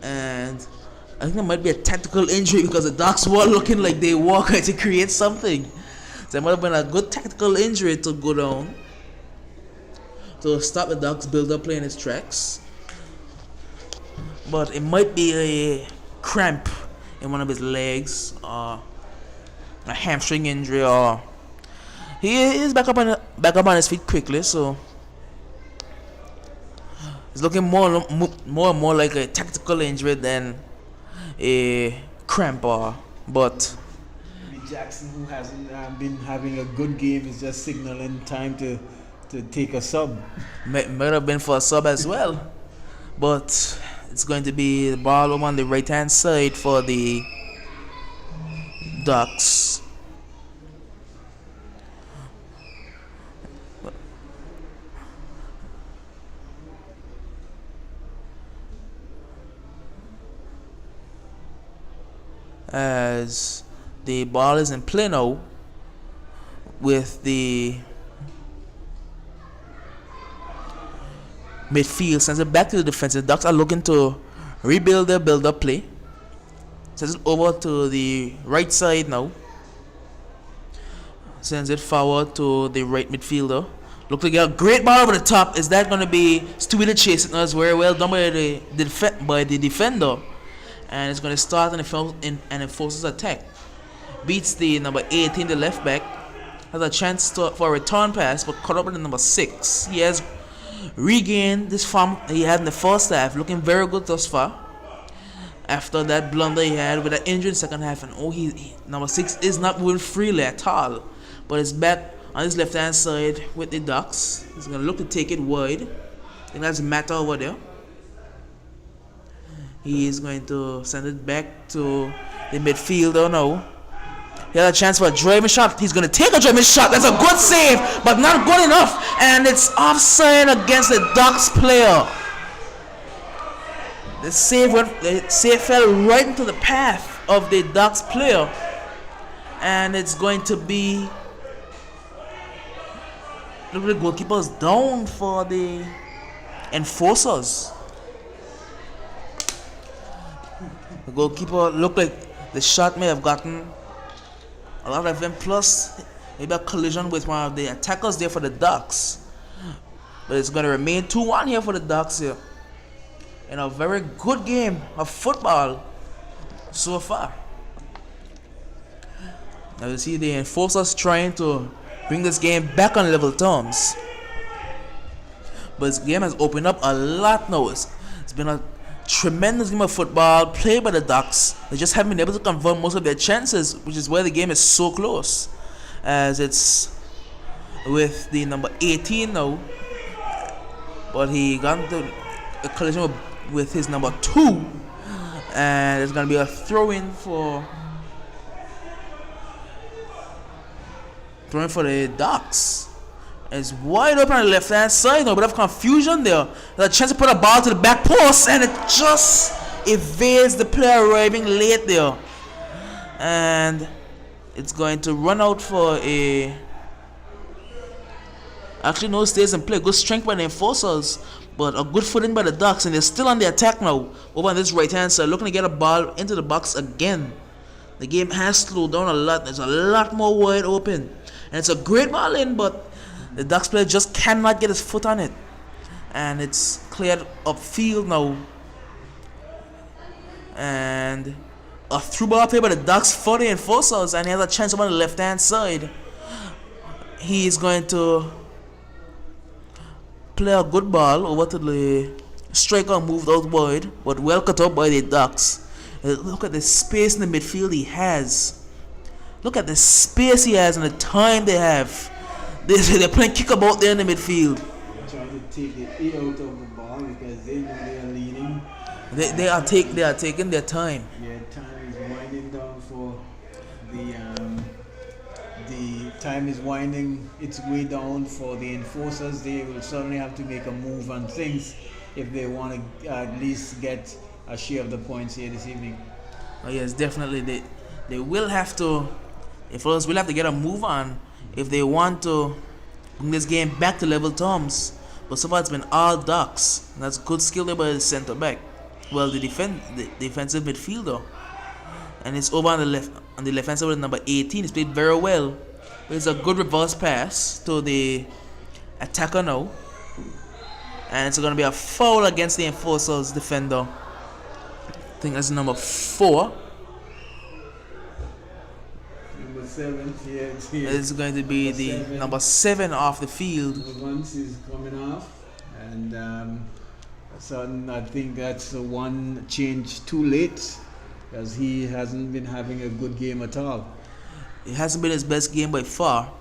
And I think there might be a tactical injury because the Ducks were looking like they were going to create something. So there might have been a good tactical injury to go down to stop the Ducks build up play in its tracks. But it might be a cramp in one of his legs, or a hamstring injury, or he is back up on his feet quickly, so it's looking more and more like a tactical injury than a cramp. But Jackson, who hasn't been having a good game, is just signaling time to take a sub. Might have been for a sub as well. But it's going to be the ball over on the right hand side for the Ducks. As the ball is in play now with the midfield, sends it back to the defense. The Ducks are looking to rebuild their build-up play. Sends it over to the right side now. Sends it forward to the right midfielder. Look like a great ball over the top. Is that going to be Stewie to chase it? No, it's very well done by the defender. And it's going to start an enforcer's attack. Beats the number 18, the left back. Has a chance for a return pass, but caught up with the number 6. He has regained this form he had in the first half, looking very good thus far. After that blunder he had with an injury in the second half, and number 6 is not moving freely at all. But it's back on his left hand side with the Ducks. He's going to look to take it wide. I think that's Mata over there. He is going to send it back to the midfielder now. He has a chance for a driving shot. He's going to take a driving shot. That's a good save, but not good enough. And it's offside against the Ducks player. The save fell right into the path of the Ducks player. And it's going to be... Look at the goalkeeper's down for the enforcers. The goalkeeper looked like the shot may have gotten a lot of him, plus maybe a collision with one of the attackers there for the Ducks. But it's going to remain 2-1 here for the Ducks here. In a very good game of football so far. Now you see the enforcers trying to bring this game back on level terms. But this game has opened up a lot now. It's been a tremendous game of football played by the Ducks. They just haven't been able to convert most of their chances, which is why the game is so close. As it's with the number 18 now, but he got into a collision with his number 2, and it's going to be a throw-in for the Ducks. It's wide open on the left hand side. No, a bit of confusion there. There's a chance to put a ball to the back post, and it just evades the player arriving late there. And it's going to run out for a Actually, no, stays in play. Good strength by the enforcers, but a good footing by the Ducks, and they're still on the attack now. Over on this right hand side, looking to get a ball into the box again. The game has slowed down a lot. There's a lot more wide open, and it's a great ball in, but the Ducks player just cannot get his foot on it, and it's cleared upfield now. And a through ball play by the Ducks for the enforcers, and he has a chance over on the left hand side. He is going to play a good ball over to the striker, moved out wide, but well cut up by the Ducks. Look at the space in the midfield he has. Look at the space he has and the time they have. They're playing kick about there in the midfield. They're trying to take the A out of the ball because they know they are leading. They are taking their time. Yeah, time is winding down for the time is winding its way down for the enforcers. They will certainly have to make a move on things if they want to at least get a share of the points here this evening. Oh yes, definitely. They will have to. Enforcers will have to get a move on if they want to bring this game back to level terms. But so far it's been all Ducks. And that's good skill there by the centre back. Well, the defensive midfielder, and it's over on the left hand side with number 18. He's played very well. But it's a good reverse pass to the attacker now, and it's going to be a foul against the enforcers defender. I think that's number 4. Number 7, It's going to be the number 7 off the field. Once is coming off, and so I think that's the one change too late, because he hasn't been having a good game at all. It hasn't been his best game by far,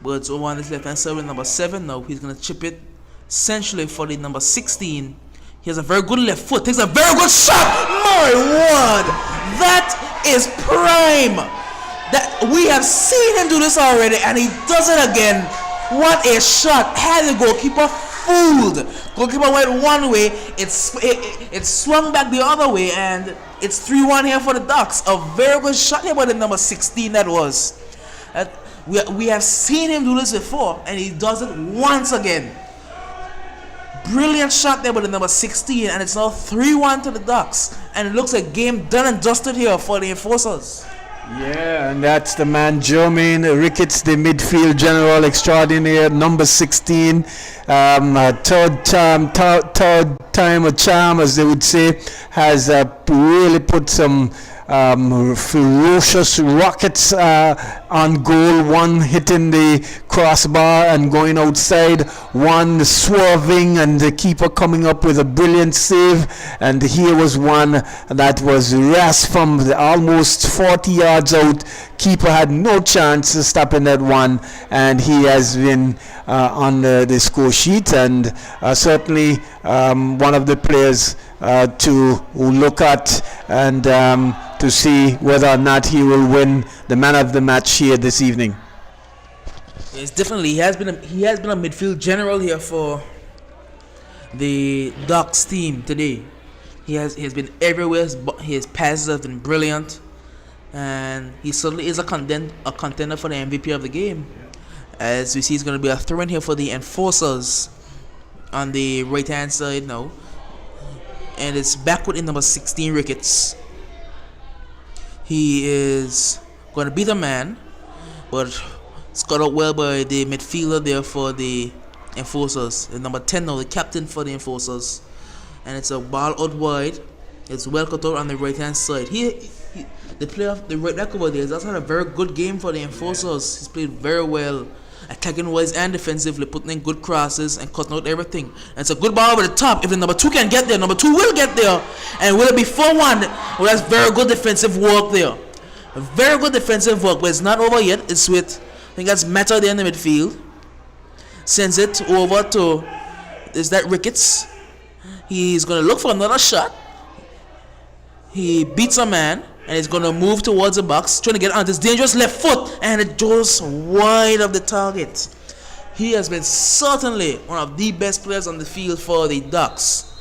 but it's over on this left hand side with number 7 now. He's going to chip it essentially for the number 16. He has a very good left foot, takes a very good shot. My word, that is prime. That we have seen him do this already, and he does it again. What a shot! Had the goalkeeper fooled. Goalkeeper went one way, it swung back the other way, and it's 3-1 here for the Ducks. A very good shot here by the number 16. That was. We have seen him do this before, and he does it once again. Brilliant shot there by the number 16, and it's now 3-1 to the Ducks, and it looks like game done and dusted here for the enforcers. Yeah, and that's the man Jermaine Ricketts, the midfield general extraordinaire, number 16. Third time a charm, as they would say, has really put some ferocious rockets on goal. One hitting the crossbar and going outside, one swerving, and the keeper coming up with a brilliant save. And here was one that was rest from almost 40 yards out. Keeper had no chance of stopping that one, and he has been on the score sheet, and certainly one of the players to look at, and to see whether or not he will win the man of the match here this evening. Yes, definitely. He has been a midfield general here for the Ducks team today. He has been everywhere. His passes have been brilliant, and he certainly is a contender for the MVP of the game. As we see, it's going to be a throw-in here for the enforcers on the right hand side now, and it's backward in number 16 Ricketts. He is going to be the man, but it's got out well by the midfielder there for the enforcers. The number 10 now, the captain for the enforcers. And it's a ball out wide. It's well cut out on the right hand side. The player, the right back over there, has had a very good game for the enforcers. He's played very well, attacking wise and defensively, putting in good crosses and cutting out everything. And it's a good ball over the top. If the number 2 can get there, number 2 will get there. And will it be 4-1? Well, that's very good defensive work there. Very good defensive work, but it's not over yet. It's with, I think that's Meta there in the midfield. Sends it over to, is that Ricketts? He's going to look for another shot. He beats a man, and he's going to move towards the box, trying to get on this dangerous left foot, and it goes wide of the target. He has been certainly one of the best players on the field for the Ducks.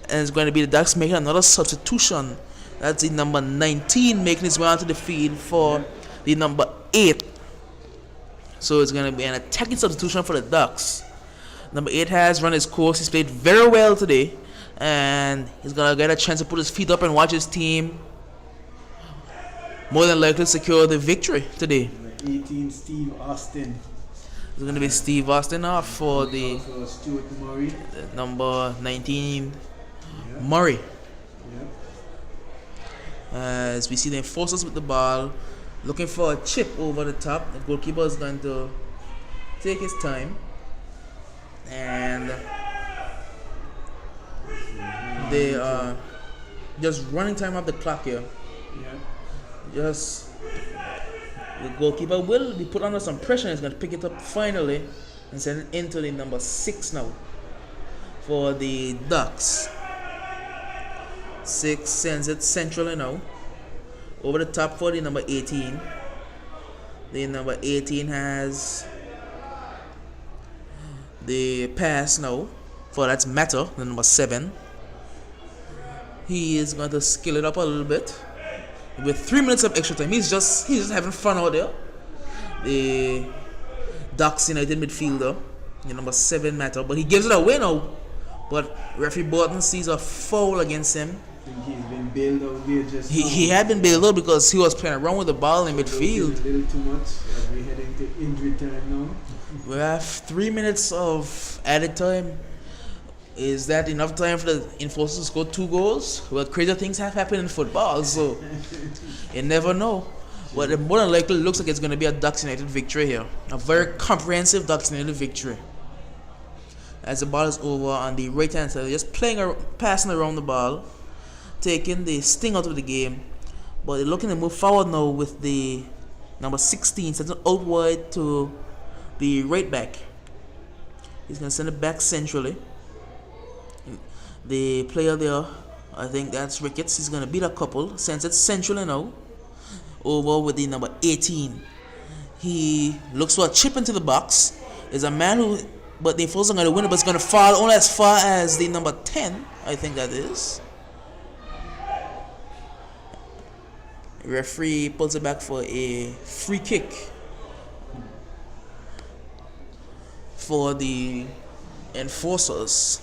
And it's going to be the Ducks making another substitution. That's the number 19 making his way onto the field for the number 8. So it's going to be an attacking substitution for the Ducks. Number 8 has run his course. He's played very well today, and he's gonna get a chance to put his feet up and watch his team more than likely secure the victory today. 18, Steve Austin. It's going to be Steve Austin off for the Also Stuart Murray. number 19 Murray. Yep. As we see the enforcers with the ball, looking for a chip over the top. The goalkeeper is going to take his time, and they are just running time off the clock here. Yep. Just the goalkeeper will be put under some pressure. He's going to pick it up finally and send it into the number 6 now for the Ducks. 6 sends it centrally now over the top for the number 18. The number 18 has the pass now for that's Matter, the number 7. He is going to skill it up a little bit. With 3 minutes of extra time, he's just having fun out there. The Ducks United midfielder, the number 7 Matter, but he gives it away now. But referee Borton sees a foul against him. I think he's been bailed out there just He had been bailed out because he was playing around with the ball in midfield. A little too much as we head into injury time now. We have 3 minutes of added time. Is that enough time for the enforcers to score 2 goals? Well, crazy things have happened in football, so you never know. But it more than likely looks like it's going to be a Ducks United victory here. A very comprehensive Ducks United victory. As the ball is over on the right hand side, just passing around the ball, taking the sting out of the game. But they're looking to move forward now with the number 16, sends it out wide to the right back. He's going to send it back centrally. The player there, I think that's Ricketts. He's going to beat a couple. Sends it centrally now. Over with the number 18. He looks for a chip into the box. There's a man who, but the enforcer are going to win it, but it's going to fall only as far as the number 10. I think that is. Referee pulls it back for a free kick for the enforcers.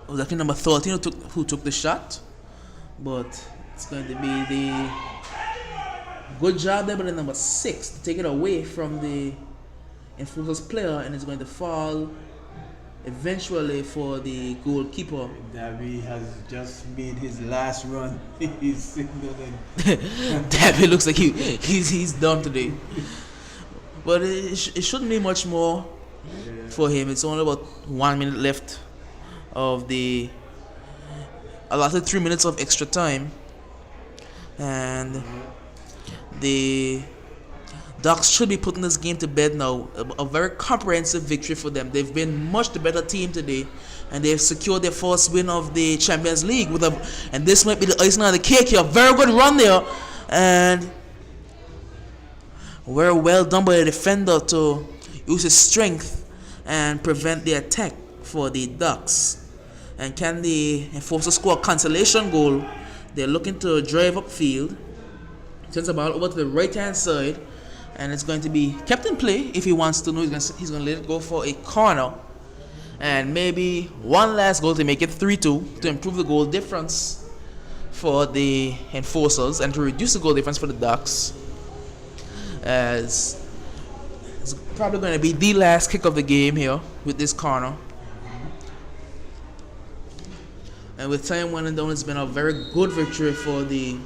It was actually number 13 who took the shot, but it's going to be the good job there by the number 6 to take it away from the enforcers player, and it's going to fall eventually for the goalkeeper. Davy has just made his last run. He's signaling. Davy looks like he's done today, but it shouldn't be much more for him. It's only about 1 minute left of the allotted 3 minutes of extra time, and the Ducks should be putting this game to bed now. A very comprehensive victory for them. They've been much the better team today, and they've secured their first win of the Champions League and this might be the icing on the cake here. Very good run there, and very well done by the defender to use his strength and prevent the attack for the Ducks. And can the enforcer score a consolation goal? They're looking to drive upfield. Sends the ball over to the right hand side, and it's going to be kept in play. If he wants to know, he's going to let it go for a corner, and maybe one last goal to make it 3-2 to improve the goal difference for the enforcers and to reduce the goal difference for the Ducks, as it's probably going to be the last kick of the game here with this corner. And with time winding down, it's been a very good victory for the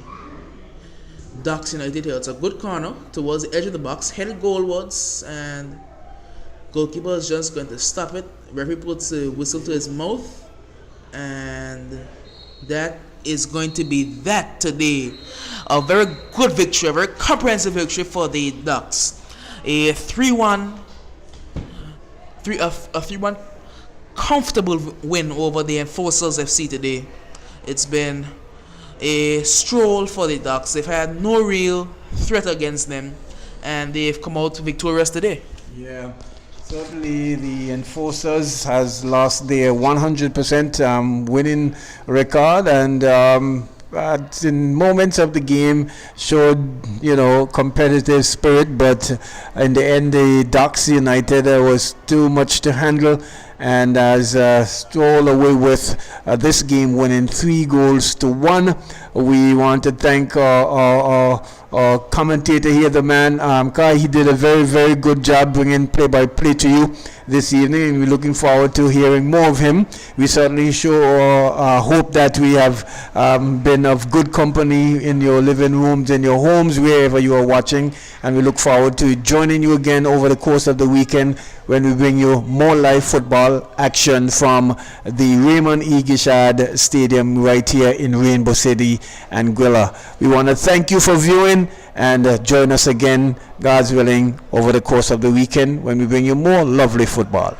Ducks United here. It's a good corner towards the edge of the box, headed goalwards, and goalkeeper is just going to stop it. Referee puts a whistle to his mouth, and that is going to be that today. A very good victory, a very comprehensive victory for the Ducks. A 3-1 comfortable win over the Enforcers FC today. It's been a stroll for the Ducks. They've had no real threat against them, and they've come out victorious today. Yeah, certainly the Enforcers has lost their 100% winning record, and in moments of the game showed, competitive spirit, but in the end, the Ducks United was too much to handle, and as strolled away with this game, winning 3-1. We want to thank our commentator here, the man Kai. He did a very, very good job bringing play-by-play to you this evening, and we're looking forward to hearing more of him. We certainly hope that we have been of good company in your living rooms, in your homes, wherever you are watching, and we look forward to joining you again over the course of the weekend when we bring you more live football action from the Raymond E. Gishad Stadium right here in Rainbow City and Gwilla. We want to thank you for viewing, and join us again, God's willing, over the course of the weekend when we bring you more lovely football.